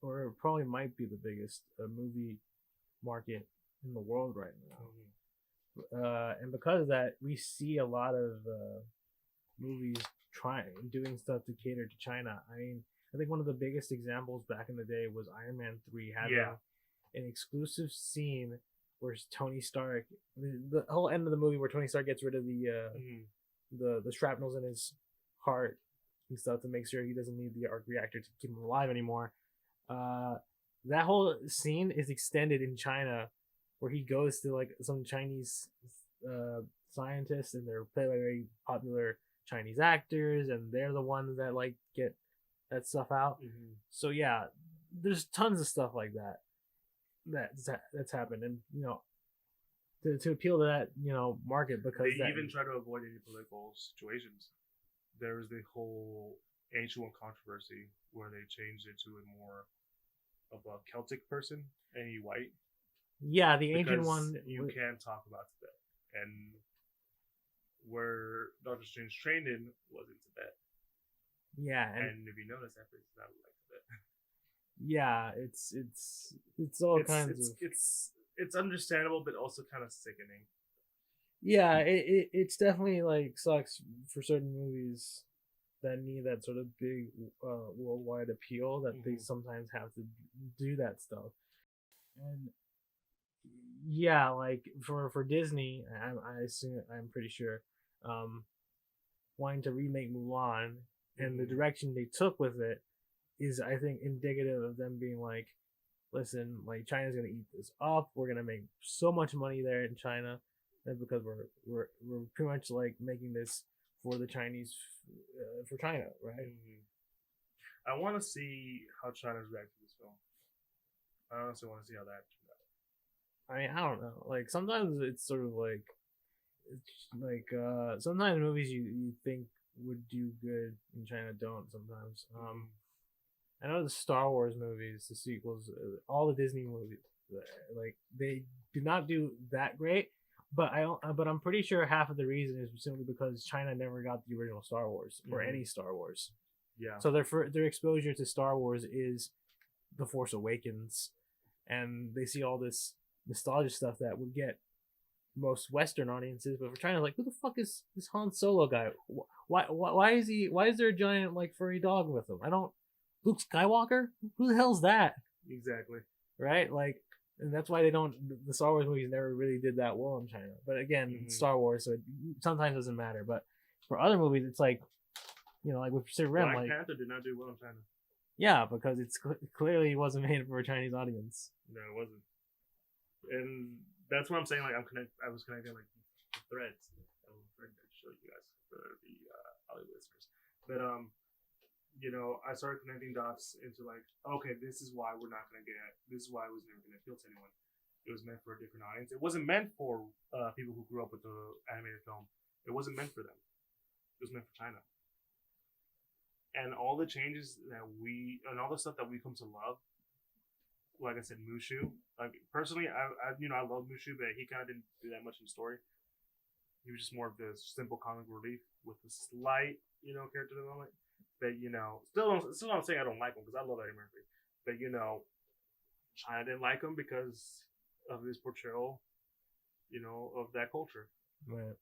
or probably might be the biggest movie market in the world right now. And because of that, we see a lot of movies doing stuff to cater to China. I mean, I think one of the biggest examples back in the day was Iron Man 3 having an exclusive scene where Tony Stark, the whole end of the movie where Tony Stark gets rid of the shrapnels in his heart and stuff to make sure he doesn't need the arc reactor to keep him alive anymore. That whole scene is extended in China, where he goes to like some Chinese scientists, and they're played by very popular Chinese actors, and they're the ones that like get that stuff out. So yeah, there's tons of stuff like that's happened, and to appeal to that market, because they even try to avoid any political situations. There was the whole ancient one controversy where they changed it to a more of a Celtic person, any white. Yeah, the ancient one. You can't talk about Tibet, and where Doctor Strange trained in was in Tibet. Yeah, and if you notice, that place is not like Tibet. Yeah, it's all kinds of. It's understandable, but also kind of sickening. Yeah, it's definitely like sucks for certain movies that need that sort of big worldwide appeal that they sometimes have to do that stuff. And yeah, like for Disney, I assume, I'm pretty sure, wanting to remake Mulan, and the direction they took with it is, I think, indicative of them being like, listen, like, China's gonna eat this up. We're gonna make so much money there in China, and because we're pretty much like making this for the Chinese, for China, right? I want to see how China's react to this film. I honestly want to see how that turned out. I mean, I don't know. Like, sometimes it's sort of like, sometimes movies you think would do good in China don't sometimes. I know the Star Wars movies, the sequels, all the Disney movies, like, they do not do that great. But I'm pretty sure half of the reason is simply because China never got the original Star Wars or any Star Wars. Yeah. So their exposure to Star Wars is The Force Awakens, and they see all this nostalgia stuff that would get most Western audiences. But for China, like, who the fuck is this Han Solo guy? Why is there a giant like furry dog with him? Luke Skywalker? Who the hell's that? Exactly. Right? Like, and that's why the Star Wars movies never really did that well in China. But again, it's Star Wars, so it sometimes doesn't matter. But for other movies, it's like, like with Pacific Rim, Black Panther did not do well in China. Yeah, because it's clearly wasn't made for a Chinese audience. No, it wasn't. And that's what I'm saying. Like, I was connecting like threads. I showed you guys for the audio listeners. But I started connecting dots into like, okay, this is why we're not gonna this is why it was never gonna appeal to anyone. It was meant for a different audience. It wasn't meant for people who grew up with the animated film. It wasn't meant for them. It was meant for China. And all the changes and all the stuff that we come to love, like I said, Mushu. Like, personally, I love Mushu, but he kind of didn't do that much in the story. He was just more of the simple comic relief with a slight, character development. But still not saying I don't like him, because I love Eddie Murphy. But China didn't like him because of his portrayal, of that culture. Right.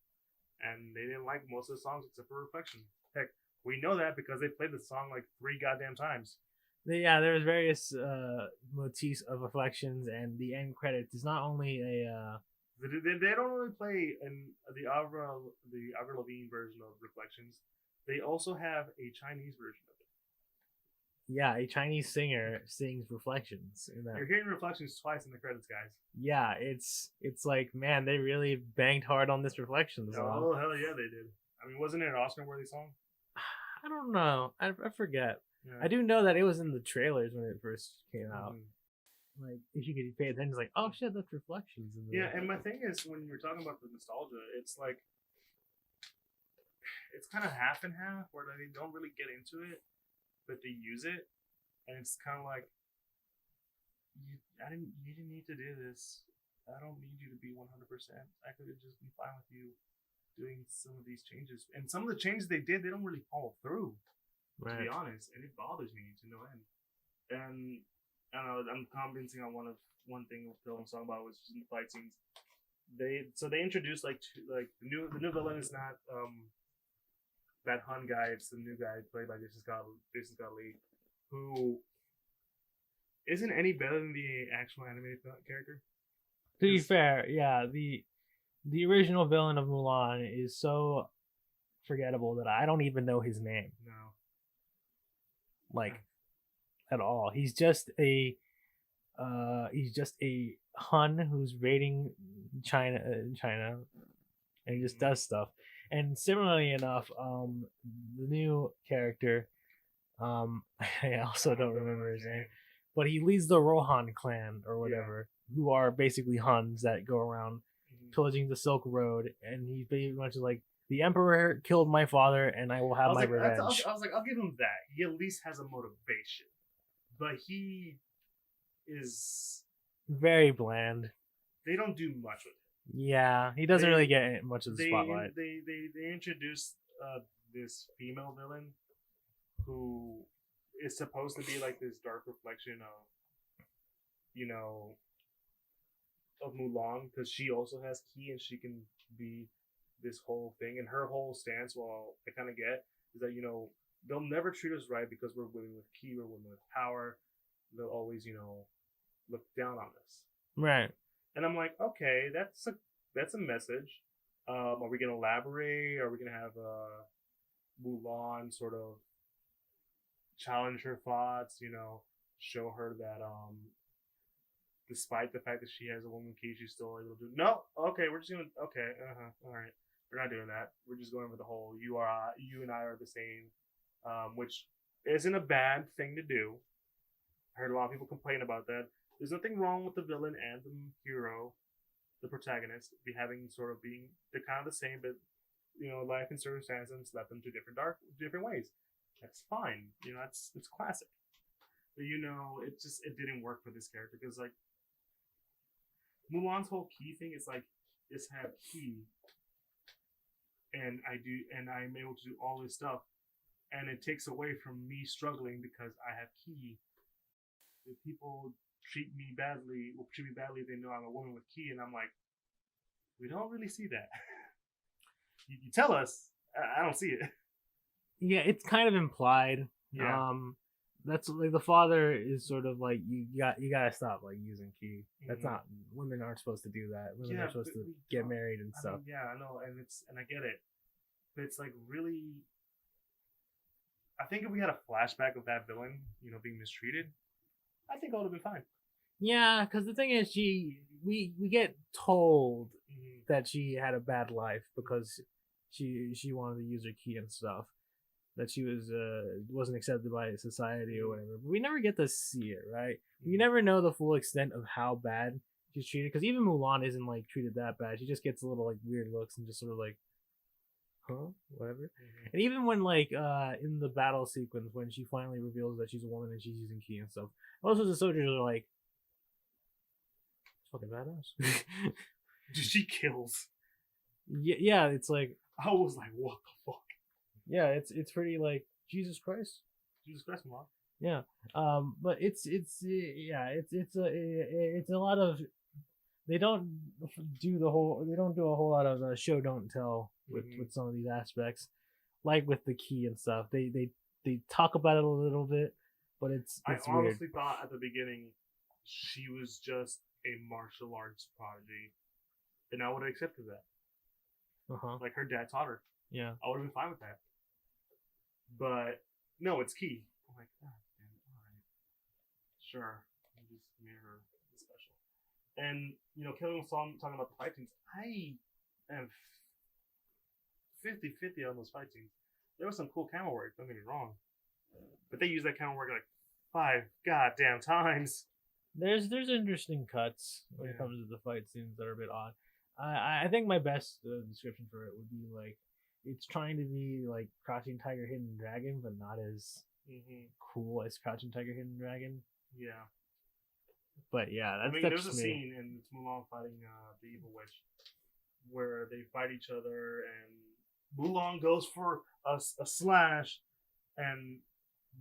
And they didn't like most of the songs except for Reflection. Heck, we know that because they played the song like 3 goddamn times. Yeah, there's various motifs of Reflections, and the end credits is not only a. They don't really play in the Avril Lavigne version of Reflections. They also have a Chinese version of it. Yeah, a Chinese singer sings Reflections in that. You're hearing Reflections twice in the credits, guys. Yeah, it's like, man, they really banged hard on this Reflections song. Oh, hell yeah, they did. I mean, wasn't it an Oscar-worthy song? I don't know. I forget. Yeah. I do know that it was in the trailers when it first came out. like if you could pay attention, it's like, oh shit, that's reflections in the Yeah, and my thing is when you're talking about the nostalgia, it's like it's kind of half and half, where they don't really get into it, but they use it, and it's kind of like you didn't need to do this. I don't need you to be 100%. I could have just been fine with you doing some of these changes, and some of the changes they did, they don't really follow through. To be honest, and it bothers me to no end. And I don't know, I'm commenting on one thing Phil was talking about, was in the fight scenes. They introduced like the new villain is not that Hun guy. It's the new guy played by Jason Scott Lee, who isn't any better than the actual animated character. To be fair, yeah, the original villain of Mulan is so forgettable that I don't even know his name. No. Like at all. He's just a Hun who's raiding China, and he just does stuff. And similarly enough, the new character, I also don't remember his name, but he leads the Rohan clan or whatever, who are basically Huns that go around pillaging the Silk Road, and he's pretty much like, the Emperor killed my father, and I will have my revenge. I was like, I'll give him that. He at least has a motivation, but he is very bland. They don't do much with him. Yeah, he doesn't really get much of the spotlight. They introduced this female villain who is supposed to be like this dark reflection of, of Mulan, because she also has ki and she can be this whole thing. And her whole stance, well, I kind of get, is that they'll never treat us right because we're women with ki, we're women with power. They'll always look down on us, right? And I'm like, okay, that's a message. Are we gonna elaborate? Are we gonna have Mulan sort of challenge her thoughts? Show her that despite the fact that she has a woman ki, she's still able to do. No, okay, we're just gonna all right. We're not doing that. We're just going with the whole you and I are the same, which isn't a bad thing to do. I heard a lot of people complain about that. There's nothing wrong with the villain and the hero, the protagonist, they're kind of the same, but life and circumstances led them to different ways. That's fine. It's classic. But it didn't work for this character, because like Mulan's whole ki thing is like, just have ki, and I'm able to do all this stuff, and it takes away from me struggling because I have ki. If people treat me badly, they know I'm a woman with ki, and I'm like, we don't really see that. you tell us, I don't see it. Yeah, it's kind of implied. Yeah. That's like the father is sort of like, you gotta stop like using ki. That's not, women aren't supposed to do that. Women are supposed to get married and stuff. I know, and I get it, but it's like, really, I think if we had a flashback of that villain, being mistreated, I think I would have been fine. Yeah, because the thing is, we get told that she had a bad life because she wanted to use her ki and stuff. That she wasn't accepted by society or whatever. But we never get to see it, right? We never know the full extent of how bad she's treated, because even Mulan isn't like treated that bad. She just gets a little like weird looks and just sort of like, huh, whatever. And even when like in the battle sequence, when she finally reveals that she's a woman and she's using ki and stuff, most of the soldiers are like, fucking badass. She kills. Yeah, it's like, I was like, what the fuck? Yeah, it's pretty like, Jesus Christ, Mulan. Yeah, but it's a lot of, they don't do a whole lot of show don't tell with some of these aspects, like with the ki and stuff. They talk about it a little bit, but it's I weird. honestly thought at the beginning she was just a martial arts prodigy, and I would have accepted that. Like her dad taught her. Yeah, I would have been fine with that. But no, it's ki. I'm like, God damn it, all right. Sure. I just made her special. And, Kelvin was talking about the fight scenes. I am 50-50 on those fight scenes. There was some cool camera work, don't get me wrong. But they used that camera work like 5 goddamn times. There's interesting cuts when it Yeah. comes to the fight scenes that are a bit odd. I think my best description for it would be like it's trying to be like Crouching Tiger, Hidden Dragon, but not as cool as Crouching Tiger, Hidden Dragon. Yeah. But yeah, I mean, that's there's a just me. scene in Mulan fighting the evil witch where they fight each other, and Mulan goes for a slash, and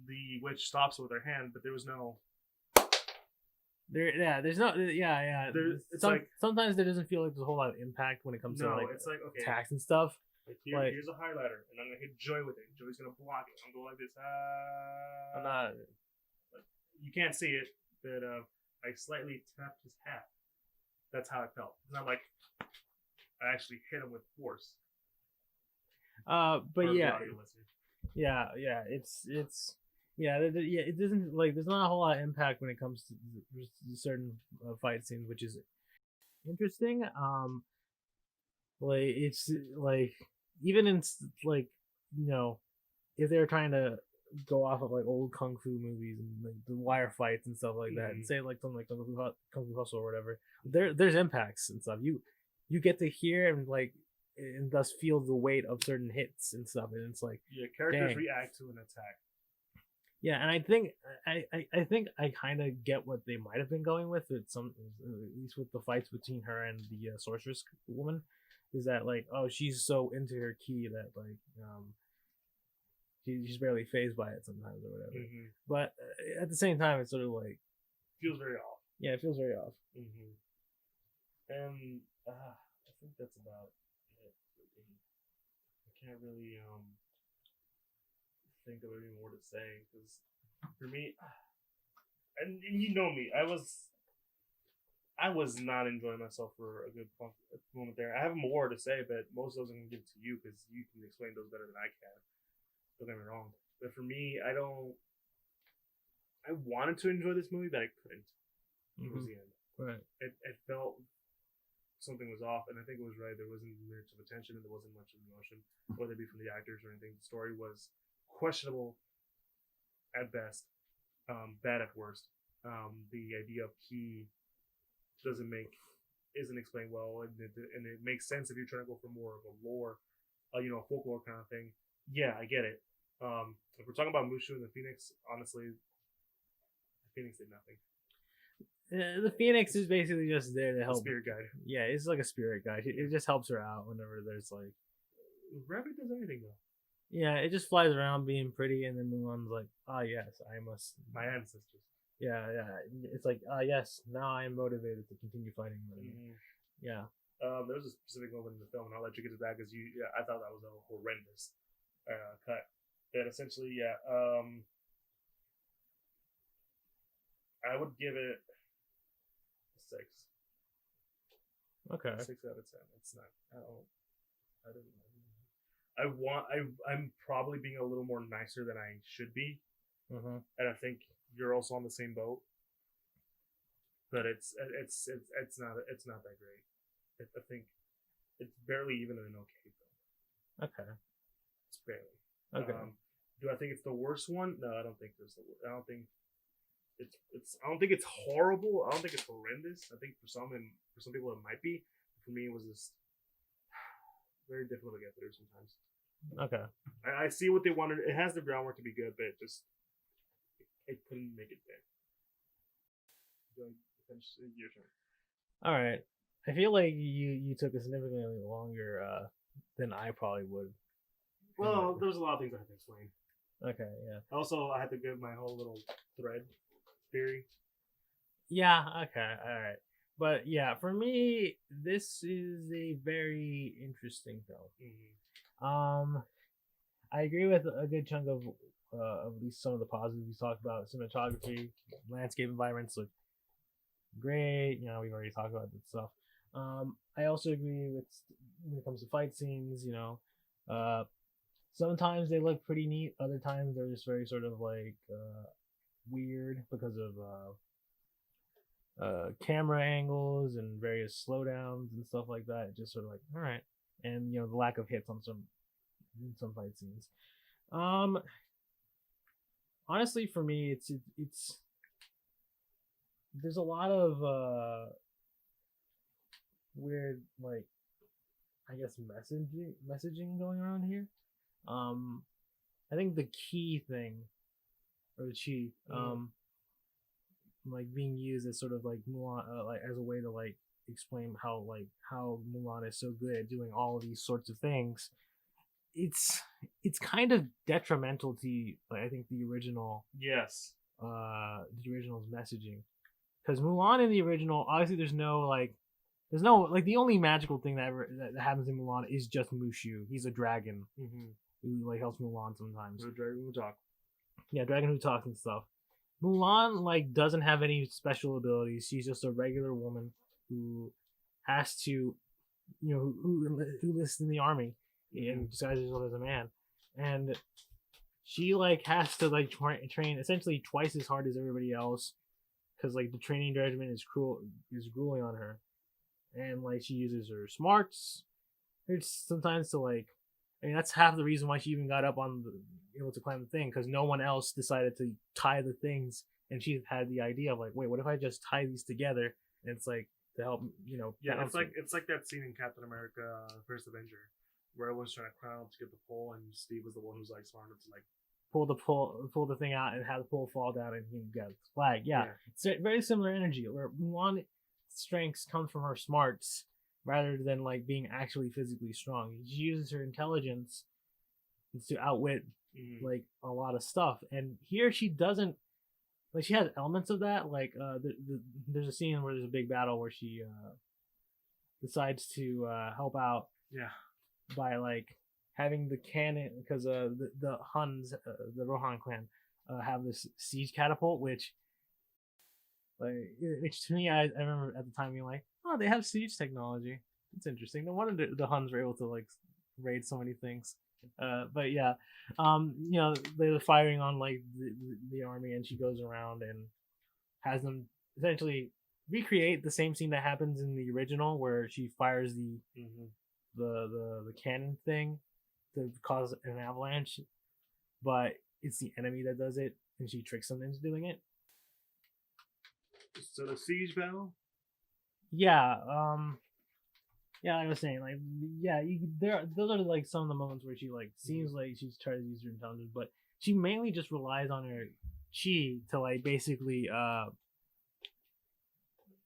the witch stops it with her hand, but there was no. There's no, It's like sometimes there doesn't feel like there's a whole lot of impact when it comes to like it's like okay, attacks and stuff. Like, here's a highlighter, and I'm gonna hit Joy with it. Joy's gonna block it. I'm going like this. I'm not. You can't see it, but I slightly tapped his hat. That's how it felt. It's not like I actually hit him with force. But yeah, it's it doesn't like there's not a whole lot of impact when it comes to certain fight scenes, which is interesting. Like it's like even in like if they're trying to go off of like old kung fu movies and like the wire fights and stuff like that, and say like something like Kung Fu Hustle or whatever, there's impacts and stuff. You get to hear and like and thus feel the weight of certain hits and stuff, and it's like characters react to an attack. Yeah, and I think I kind of get what they might have been going with it. Some at least with the fights between her and the sorceress woman, is that like she's so into her ki that like she's barely phased by it sometimes or whatever. But at the same time, it's sort of like feels very off. Yeah, it feels very off. And I think that's about it. I can't really think of any more to say because for me, and you know me, I was not enjoying myself for a good moment there. I have more to say, but most of those I'm gonna give to you because you can explain those better than I can. Don't get me wrong, but for me, I wanted to enjoy this movie, but I couldn't. It was the end. Right. It felt something was off, and I think it was right. There wasn't much of attention, and there wasn't much of emotion, whether it be from the actors or anything. The story was questionable at best, bad at worst. The idea of ki isn't explained well, and it makes sense if you're trying to go for more of a lore, folklore kind of thing. Yeah, I get it. If we're talking about Mushu and the Phoenix, honestly, the Phoenix did nothing. The Phoenix is basically just there to help. Spirit guide. Yeah, it's like a spirit guide. It just helps her out whenever there's like. Rabbit does anything though. Yeah, it just flies around being pretty, and then Mulan's like, yes, I must. My ancestors. Yeah. It's like, yes, now I am motivated to continue fighting. Yeah. There was a specific moment in the film, and I'll let you get to that because I thought that was a horrendous cut. But essentially, I would give it a 6. Okay. 6 out of 10. It's not. I didn't. I'm probably being a little more nicer than I should be, and I think you're also on the same boat. But it's not that great. I think it's barely even an okay film. Okay. It's barely. Okay. Do I think it's the worst one? No, I don't think there's the. I don't think I don't think it's horrible. I don't think it's horrendous. I think for some people it might be. For me, it was just very difficult to get through sometimes. Okay. I see what they wanted. It has the groundwork to be good, but it couldn't make it there. Your turn. All right. I feel like you took a significantly longer than I probably would. Well, there's a lot of things I have to explain. Okay, yeah. Also, I had to give my whole little thread theory. Yeah, okay, all right. But yeah, for me, this is a very interesting film. I agree with a good chunk of at least some of the positives we talked about. Cinematography, landscape environments look great. We've already talked about that stuff. I also agree with when it comes to fight scenes. Sometimes they look pretty neat. Other times they're just very sort of like weird because of camera angles and various slowdowns and stuff like that. Just sort of like, all right, and the lack of hits on some fight scenes. Honestly, for me, it's there's a lot of weird, like, I guess messaging going around here. Um, I think the key thing, or the chi, like being used as sort of like Mulan, like as a way to like explain how Mulan is so good at doing all of these sorts of things. It's it's kind of detrimental to, like, I think Yes. the original's messaging, because Mulan in the original, obviously there's no like, the only magical thing that happens in Mulan is just Mushu. He's a dragon who like helps Mulan sometimes. The dragon will talk. Yeah, dragon who talks and stuff. Mulan like doesn't have any special abilities. She's just a regular woman who has to, who enlists in the army and disguises herself as a man, and she like has to like train essentially twice as hard as everybody else, because like the training regimen is grueling on her, and like she uses her smarts. It's sometimes to like, I mean, that's half the reason why she even got up on able to climb the thing, because no one else decided to tie the things, and she had the idea of like, wait, what if I just tie these together? And it's like to help, Yeah, it's like that scene in Captain America: First Avenger, where everyone's trying to climb up to get the pole, and Steve was the one who's like smart enough to like pull the thing out and have the pole fall down, and he got the flag. Yeah, it's a very similar energy where Mulan strengths comes from her smarts rather than like being actually physically strong. She uses her intelligence to outwit like a lot of stuff, and here she doesn't. Like, she has elements of that. Like there's a scene where there's a big battle where she decides to help out. Yeah. By like having the cannon, because the Huns, the Rohan clan, have this siege catapult, which to me, I remember at the time being like, oh, they have siege technology. It's interesting. No wonder the Huns were able to like raid so many things. But yeah, they were firing on like the army, and she goes around and has them essentially recreate the same scene that happens in the original, where she fires the cannon thing to cause an avalanche, but it's the enemy that does it, and she tricks them into doing it. So the siege battle. Yeah, yeah, like I was saying, like, yeah, those are like some of the moments where she like seems like she's trying to use her intelligence, but she mainly just relies on her chi to like basically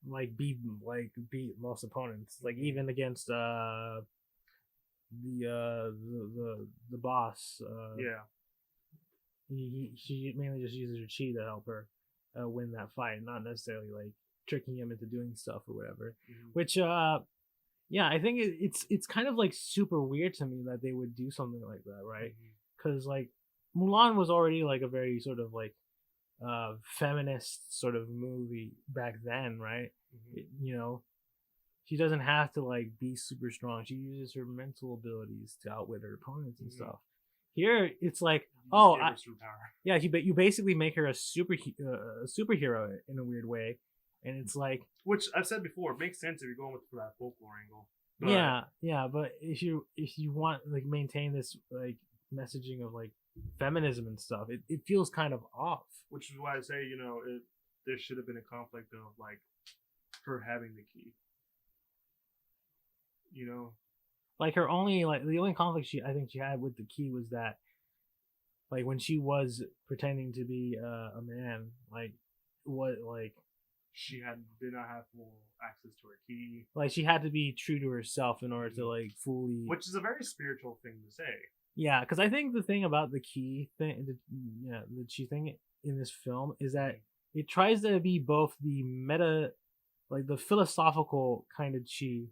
like beat most opponents, like even against the boss. She mainly just uses her chi to help her win that fight, not necessarily like tricking him into doing stuff or whatever. Which yeah, I think it's kind of like super weird to me that they would do something like that, right? Because like Mulan was already like a very sort of like feminist sort of movie back then, right? She doesn't have to like be super strong. She uses her mental abilities to outwit her opponents and stuff. Here, it's like, yeah, you basically make her a superhero in a weird way, and it's like, which I've said before, it makes sense if you're going with that folklore angle. But yeah, but if you want like maintain this like messaging of like feminism and stuff, it feels kind of off. Which is why I say, there should have been a conflict of like her having the key. Like the only conflict I think she had with the key was that, like, when she was pretending to be a man, like she did not have full access to her key. Like, she had to be true to herself in order to like fully. Which is a very spiritual thing to say. Yeah, because I think the thing about the key thing, the chi thing in this film is that it tries to be both the meta, like the philosophical kind of chi,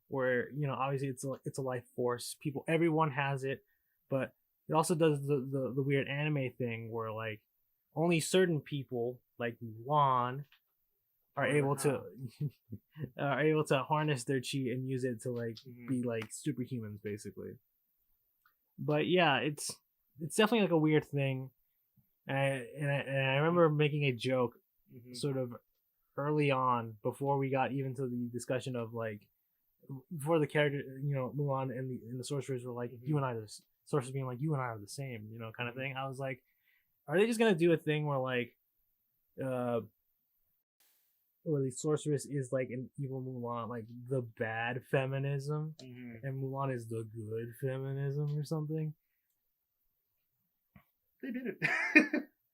where obviously it's a life force. Everyone has it, but it also does the weird anime thing where like only certain people, like Mulan, are able to harness their chi and use it to like be like superhumans basically. But yeah, it's definitely like a weird thing, and I remember making a joke sort of early on, before we got even to the discussion of like, before the character, Mulan and the sorcerers were like, you and I, the sorcerers being like, you and I are the same, kind of thing. I was like, are they just gonna do a thing where like where the sorceress is like an evil Mulan, like the bad feminism, and Mulan is the good feminism or something. They did it.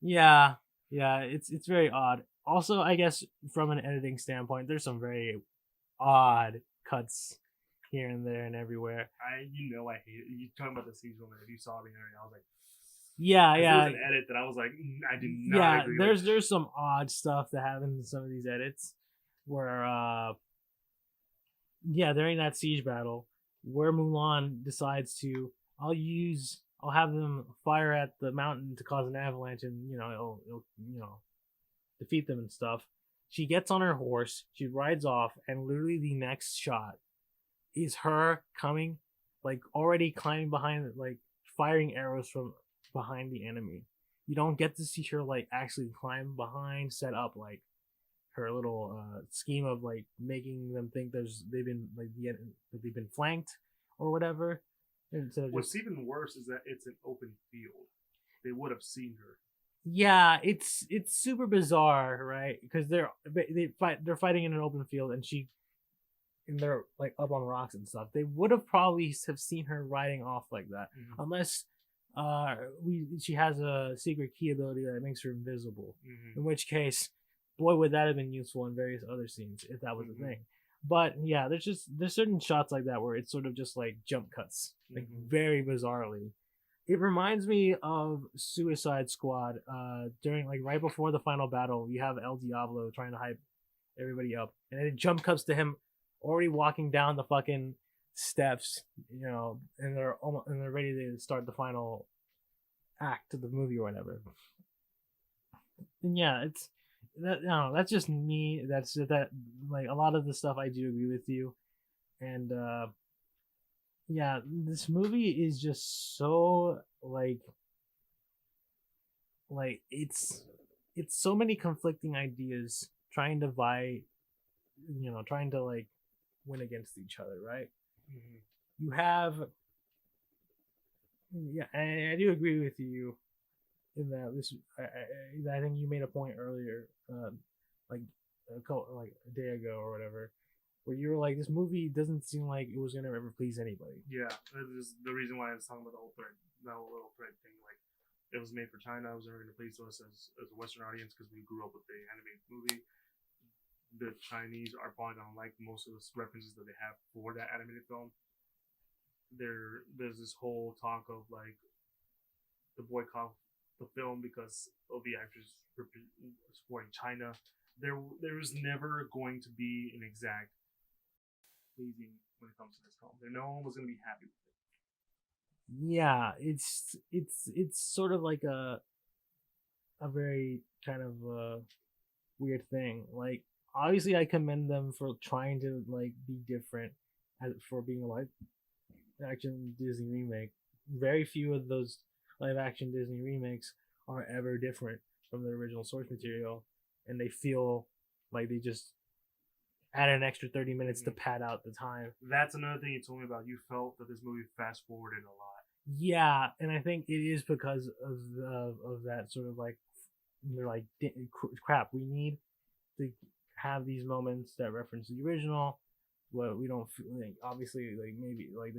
Yeah, it's very odd. Also, I guess from an editing standpoint, there's some very odd cuts here and there and everywhere. I hate it. You talking about the siege woman? If you saw the internet, I was like, yeah. There's an edit that I was like, I did not. Agree there's some odd stuff that happens in some of these edits where during that siege battle where Mulan decides to I'll have them fire at the mountain to cause an avalanche and it'll defeat them and stuff. She gets on her horse, she rides off, and literally the next shot is her coming, like already climbing behind, like firing arrows from behind the enemy. You don't get to see her like actually climb behind, set up like her little scheme of like making them think they've been flanked or whatever. What's even worse is that it's an open field. They would have seen her. Yeah, it's super bizarre, right? Because they're fighting in an open field, and they're like up on rocks and stuff. They would have probably have seen her riding off like that, unless she has a secret key ability that makes her invisible. In which case, boy, would that have been useful in various other scenes if that was a thing. But yeah, there's certain shots like that where it's sort of just like jump cuts, like very bizarrely. It reminds me of Suicide Squad. During like right before the final battle, you have El Diablo trying to hype everybody up, and then it jump cuts to him already walking down the fucking steps, and they're ready to start the final act of the movie or whatever. And yeah, it's that. No, that's just me. That's that. Like a lot of the stuff, I do agree with you, and yeah, this movie is just so like it's so many conflicting ideas trying to trying to like win against each other, right? You have, yeah, and I do agree with you in that this. I think you made a point earlier, like a day ago or whatever, where you were like, this movie doesn't seem like it was gonna ever please anybody. Yeah, that is the reason why I was talking about the whole little thread thing. Like, it was made for China. It was never gonna please us as a Western audience because we grew up with the animated movie. The Chinese are probably gonna like most of the references that they have for that animated film. There's this whole talk of like the boycott the film because of the actors supporting China. There was never going to be an exact pleasing when it comes to this film. No one was gonna be happy with it. Yeah, it's sort of like a very kind of weird thing. Like, obviously I commend them for trying to like be different for being a live action Disney remake. Very few of those live action Disney remakes are ever different from the original source material, and they feel like they just add an extra 30 minutes to pad out the time. That's another thing you told me about. You felt that this movie fast forwarded a lot. Yeah, and I think it is because of that sort of like, they're like, crap, we need to have these moments that reference the original, but we don't feel like, obviously, like maybe like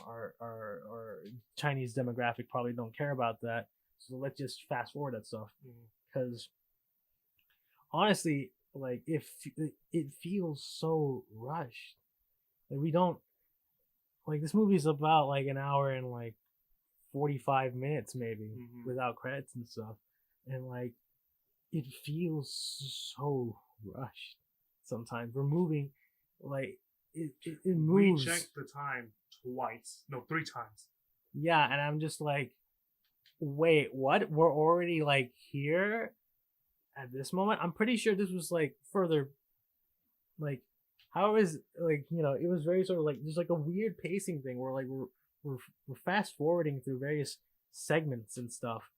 our Chinese demographic probably don't care about that, so let's just fast forward that stuff. Because honestly, like, if it feels so rushed, like we don't, like, this movie's about like an hour and like 45 minutes maybe without credits and stuff, and like it feels so rushed sometimes. We're moving, like it moves. We checked the time three times. Yeah, and I'm just like, wait, what? We're already like here at this moment? I'm pretty sure this was like further, like, how is, like, it was very sort of like, there's like a weird pacing thing where like we're fast forwarding through various segments and stuff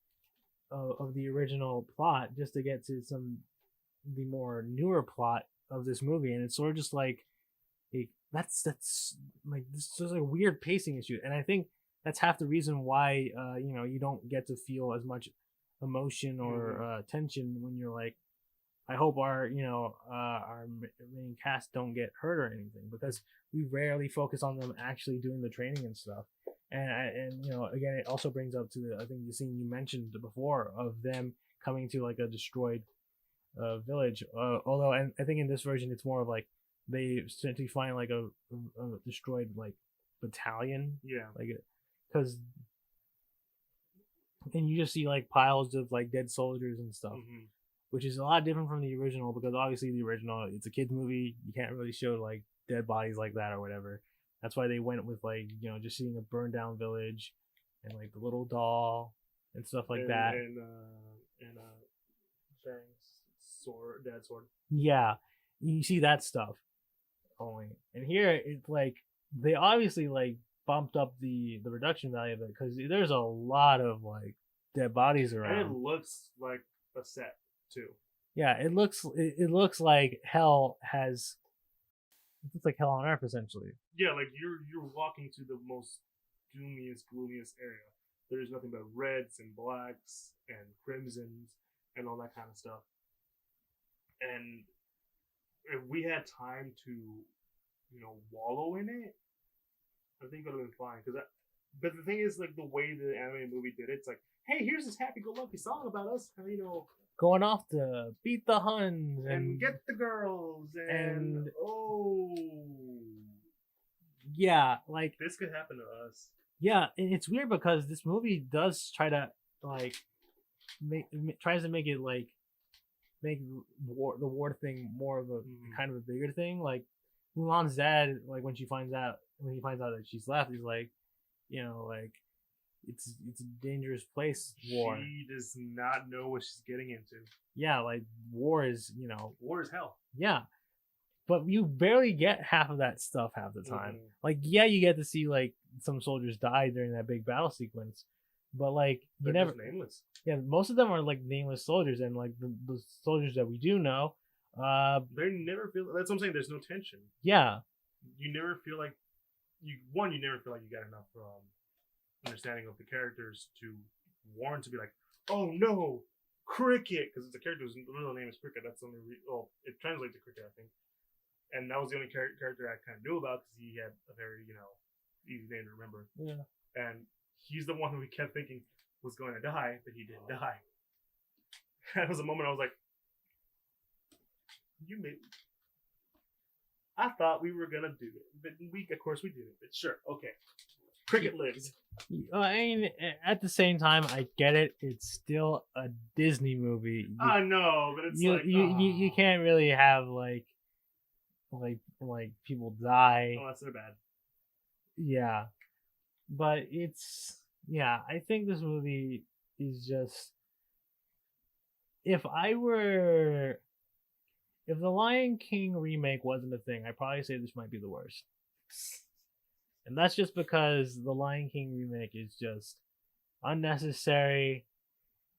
of the original plot just to get to the more newer plot of this movie, and it's sort of just like that's like, this is a weird pacing issue, and I think that's half the reason why you don't get to feel as much emotion or tension when you're like I hope our main cast don't get hurt or anything, because we rarely focus on them actually doing the training and stuff. And again, it also brings up to I think the scene you mentioned before of them coming to like a destroyed village. Although I think in this version it's more of like they essentially find like a destroyed like battalion. Yeah. Like, because and you just see like piles of like dead soldiers and stuff, which is a lot different from the original, because obviously the original, it's a kids movie, you can't really show like dead bodies like that or whatever. That's why they went with like just seeing a burned down village and like the little doll and stuff like that. And sword, dad's sword. Yeah, you see that stuff only. And here it's like they obviously like bumped up the production value of it, because there's a lot of like dead bodies around. And it looks like a set too. Yeah, it looks like hell has. It looks like hell on earth essentially. Yeah, like you're walking to the most doomiest, gloomiest area. There's nothing but reds and blacks and crimsons and all that kind of stuff. And if we had time to, wallow in it, I think it would have been fine. But the thing is, like, the way the anime movie did it, it's like, hey, here's this happy-go-lucky song about us, going off to beat the Huns and get the girls and yeah, like this could happen to us. Yeah, and it's weird because this movie does try to like tries to make it like make the war thing more of a kind of a bigger thing. Like Mulan's dad, like when he finds out that she's left, he's like, like it's a dangerous place. War. She does not know what she's getting into. Yeah, like war is hell. Yeah, but you barely get half of that stuff half the time. Like, yeah, you get to see like some soldiers die during that big battle sequence, but like they're never nameless. Yeah, most of them are like nameless soldiers, and like the soldiers that we do know, they never feel. That's what I'm saying. There's no tension. Yeah, you never feel like you never feel like you got enough understanding of the characters to warrant to be like, oh no, Cricket, because the character's real name is Cricket. That's the only it translates to Cricket, I think. And that was the only character I kind of knew about, because he had a very easy name to remember. Yeah, and he's the one who we kept thinking was going to die, but he didn't die. That was a moment I was like, you made. I thought we were gonna do it, but of course we didn't. But sure, okay. Cricket lives. I mean, at the same time, I get it. It's still a Disney movie. I know, but it's you can't really have like people die. Oh, that's so bad. Yeah, but I think this movie is just. If the Lion King remake wasn't a thing, I'd probably say this might be the worst. And that's just because the Lion King remake is just unnecessary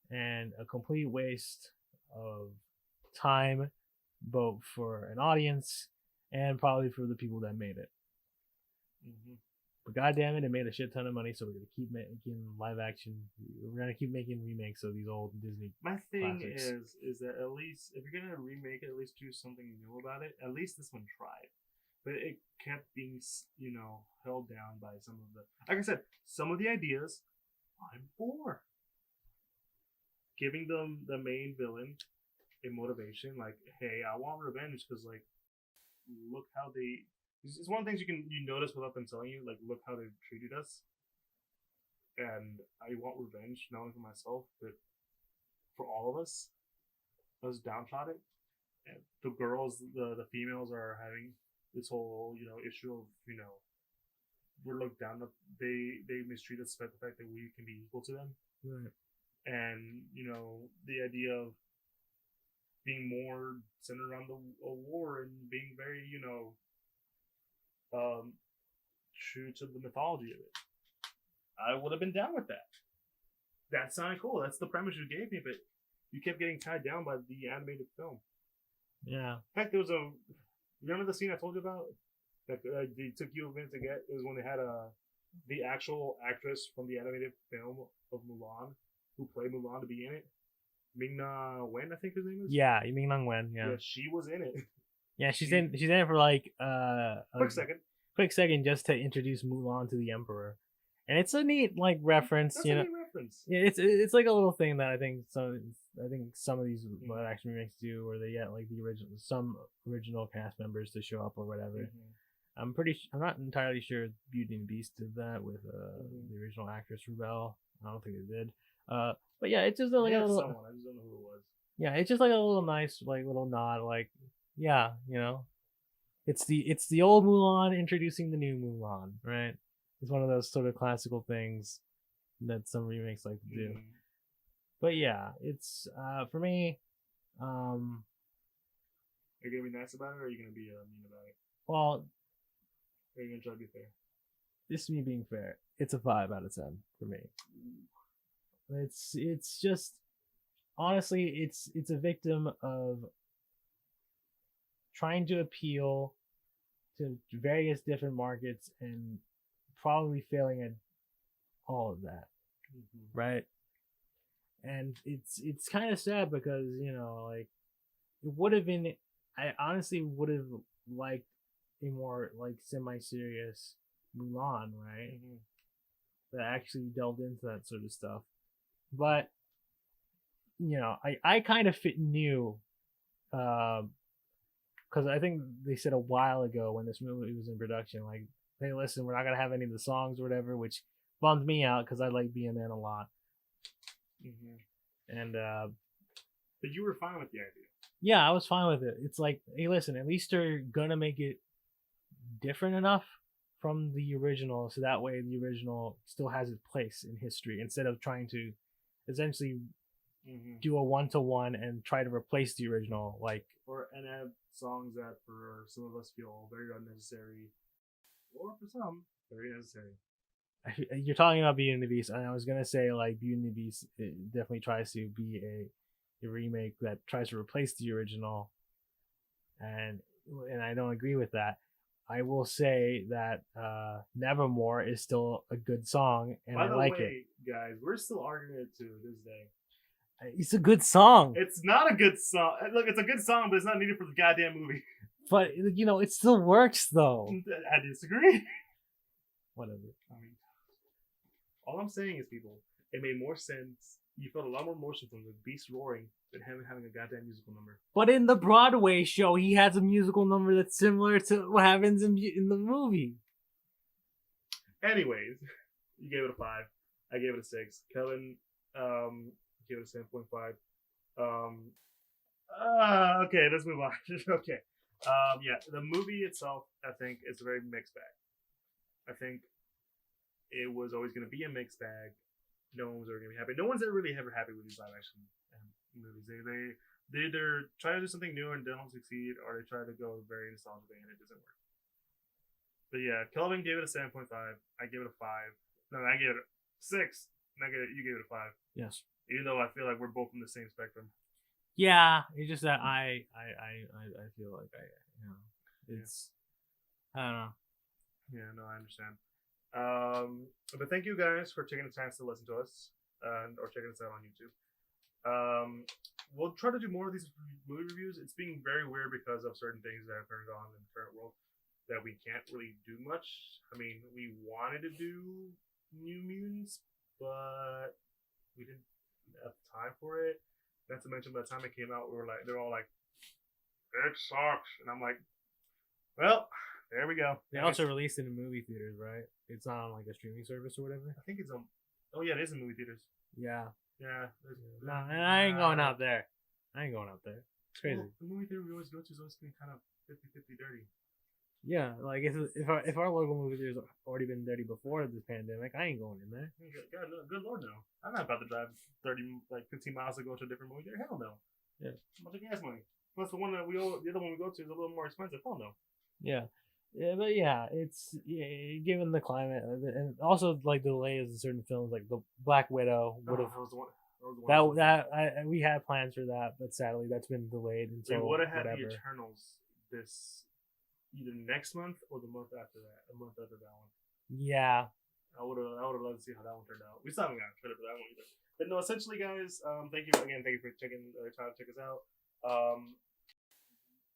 and a complete waste of time, both for an audience and probably for the people that made it. But goddamn it made a shit ton of money, so we're gonna keep making live action. We're gonna keep making remakes of these old Disney. My thing classics. is that at least if you're gonna remake it, at least do something new about it. At least this one tried, but it kept being held down by some of the. Like I said, some of the ideas I'm for. Giving them the main villain a motivation, like, hey, I want revenge because look how they. It's one of the things you notice without them telling you, like, look how they've treated us. And I want revenge, not only for myself, but for all of us. I was downtrodden. And the girls, the females are having this whole, issue of, we're looked down. They mistreat us despite the fact that we can be equal to them. Right. And, the idea of being more centered around a war and being very, true to the mythology of it. I would have been down with that. That sounded cool. That's the premise you gave me, but you kept getting tied down by the animated film. Yeah. In fact, there was remember the scene I told you about that they took you a minute to get? It was when they had the actual actress from the animated film of Mulan, who played Mulan, to be in it. Ming-Na Wen, I think his name is. Yeah, Ming Nang Wen. Yeah. Yeah, she was in it. Yeah, she's in it for like Quick second just to introduce Mulan to the Emperor, and it's a neat like reference. That's a neat reference. Yeah, it's like a little thing that I think some of these live action remakes do, where they get like some original cast members to show up or whatever. I'm not entirely sure Beauty and the Beast did that with the original actress Rubel. I don't think they did. But yeah, it's just like a little. Someone. I just don't know who it was. Yeah, it's just like a little nice like little nod, like yeah, it's the old Mulan introducing the new Mulan, right? It's one of those sort of classical things that some remakes like to do. But yeah, it's for me. Are you gonna be nice about it, or are you gonna be mean about it? Well, are you gonna try to be fair? This is me being fair. It's a 5 out of 10 for me. It's just honestly, it's a victim of trying to appeal to various different markets and probably failing at all of that, right? And it's kind of sad because like it would have been. I honestly would have liked a more like semi-serious Mulan, right? That actually delved into that sort of stuff, but I kind of knew, because I think they said a while ago when this movie was in production, like, hey, listen, we're not gonna have any of the songs or whatever, which bummed me out because I like BNN a lot. And but you were fine with the idea. Yeah, I was fine with it. It's like, hey, listen, at least they're gonna make it different enough from the original, so that way the original still has its place in history instead of trying to essentially do a 1-to-1 and try to replace the original, and add songs that for some of us feel very unnecessary, or for some very necessary. You're talking about Beauty and the Beast, and I was gonna say like Beauty and the Beast definitely tries to be a remake that tries to replace the original, and I don't agree with that. I will say that Nevermore is still a good song, and I like it. Guys, we're still arguing it to this day. It's a good song. It's not a good song. Look, it's a good song, but it's not needed for the goddamn movie. But it still works though. I disagree. Whatever. I mean, all I'm saying is, people, it made more sense. You felt a lot more emotion from the beast roaring than him having a goddamn musical number. But in the Broadway show, he has a musical number that's similar to what happens in the movie. Anyways, you gave it a 5. I gave it a 6. Kelvin gave it a 7.5. Okay, let's move on. Okay. Yeah, the movie itself, I think, is a very mixed bag. I think it was always going to be a mixed bag. No one was ever going to be happy. No one's really ever happy with these live action movies. They either try to do something new and don't succeed, or they try to go very nostalgic and it doesn't work. But yeah, Kelvin gave it a 7.5. I gave it a 5. No, I gave it a 6. And you gave it a 5. Yes. Even though I feel like we're both in the same spectrum. Yeah, it's just that I feel like it's I don't know. Yeah, no, I understand. But thank you guys for taking the time to listen to us, or checking us out on YouTube. We'll try to do more of these movie reviews. It's being very weird because of certain things that have turned on in the current world that we can't really do much. I mean, we wanted to do New Mutants, but we didn't have time for it. Not to mention, by the time it came out, they're all like, it sucks, and I'm like, well, there we go. They also released it in movie theaters, right? It's not on like a streaming service or whatever. I think it's on. Oh yeah, it is in movie theaters. Yeah. Yeah. No, and I ain't going out there. It's crazy. Well, the movie theater we always go to is always been kind of 50-50 dirty. Yeah, like if our local movie theater's already been dirty before this pandemic, I ain't going in there. God, no, good lord, no. I'm not about to drive 15 miles to go to a different movie theater. Hell no. Yeah. It's a bunch of gas money. Plus the other one we go to is a little more expensive. Hell no. Yeah. Yeah, but yeah, it's given the climate, and also like the delays of certain films, like the Black Widow would have we had plans for that, but sadly that's been delayed until we would have had whatever. the Eternals this either next month or the month after that, a month after that one. Yeah, I would have loved to see how that one turned out. We still haven't got a trailer for that one either. But no, essentially, guys, thank you again. Thank you for taking the time to check us out.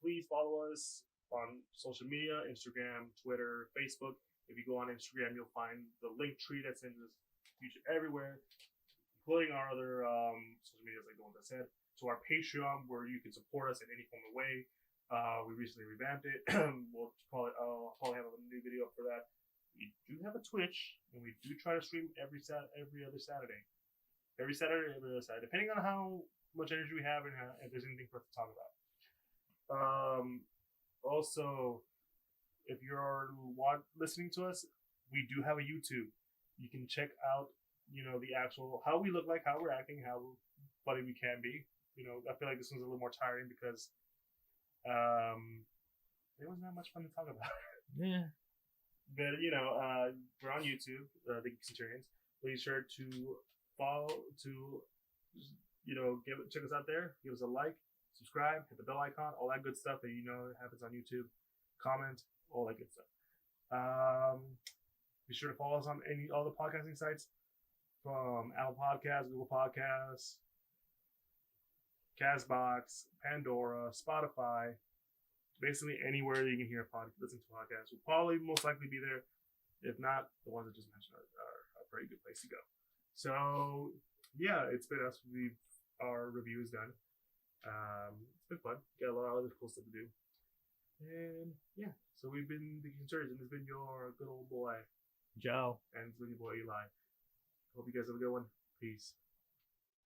Please follow us on social media: Instagram, Twitter, Facebook. If you go on Instagram, you'll find the link tree that's in this future everywhere, including our other social medias, like the ones I said. To our Patreon, where you can support us in any form of way. We recently revamped it. We'll probably I'll have a new video up for that. We do have a Twitch, and we do try to stream every other Saturday. Every Saturday, depending on how much energy we have and if there's anything for us to talk about. Also, if you're listening to us, we do have a YouTube. You can check out, the actual how we look like, how we're acting, how funny we can be. I feel like this one's a little more tiring because there wasn't that much fun to talk about. Yeah. But we're on YouTube, the Geek Centurions. Please sure to follow, check us out there. Give us a like, subscribe, hit the bell icon, all that good stuff that happens on YouTube. Comment, all that good stuff. Be sure to follow us on all the podcasting sites, from Apple Podcasts, Google Podcasts, Castbox, Pandora, Spotify. Basically anywhere you can hear listen to podcasts will probably most likely be there. If not, the ones I just mentioned are a pretty good place to go. So yeah, it's been us. Our review is done. It's been fun. Got a lot of other cool stuff to do. And yeah, so we've been the Geek Centurions, and it's been your good old boy Joe. and it's been your boy Eli. Hope you guys have a good one. Peace.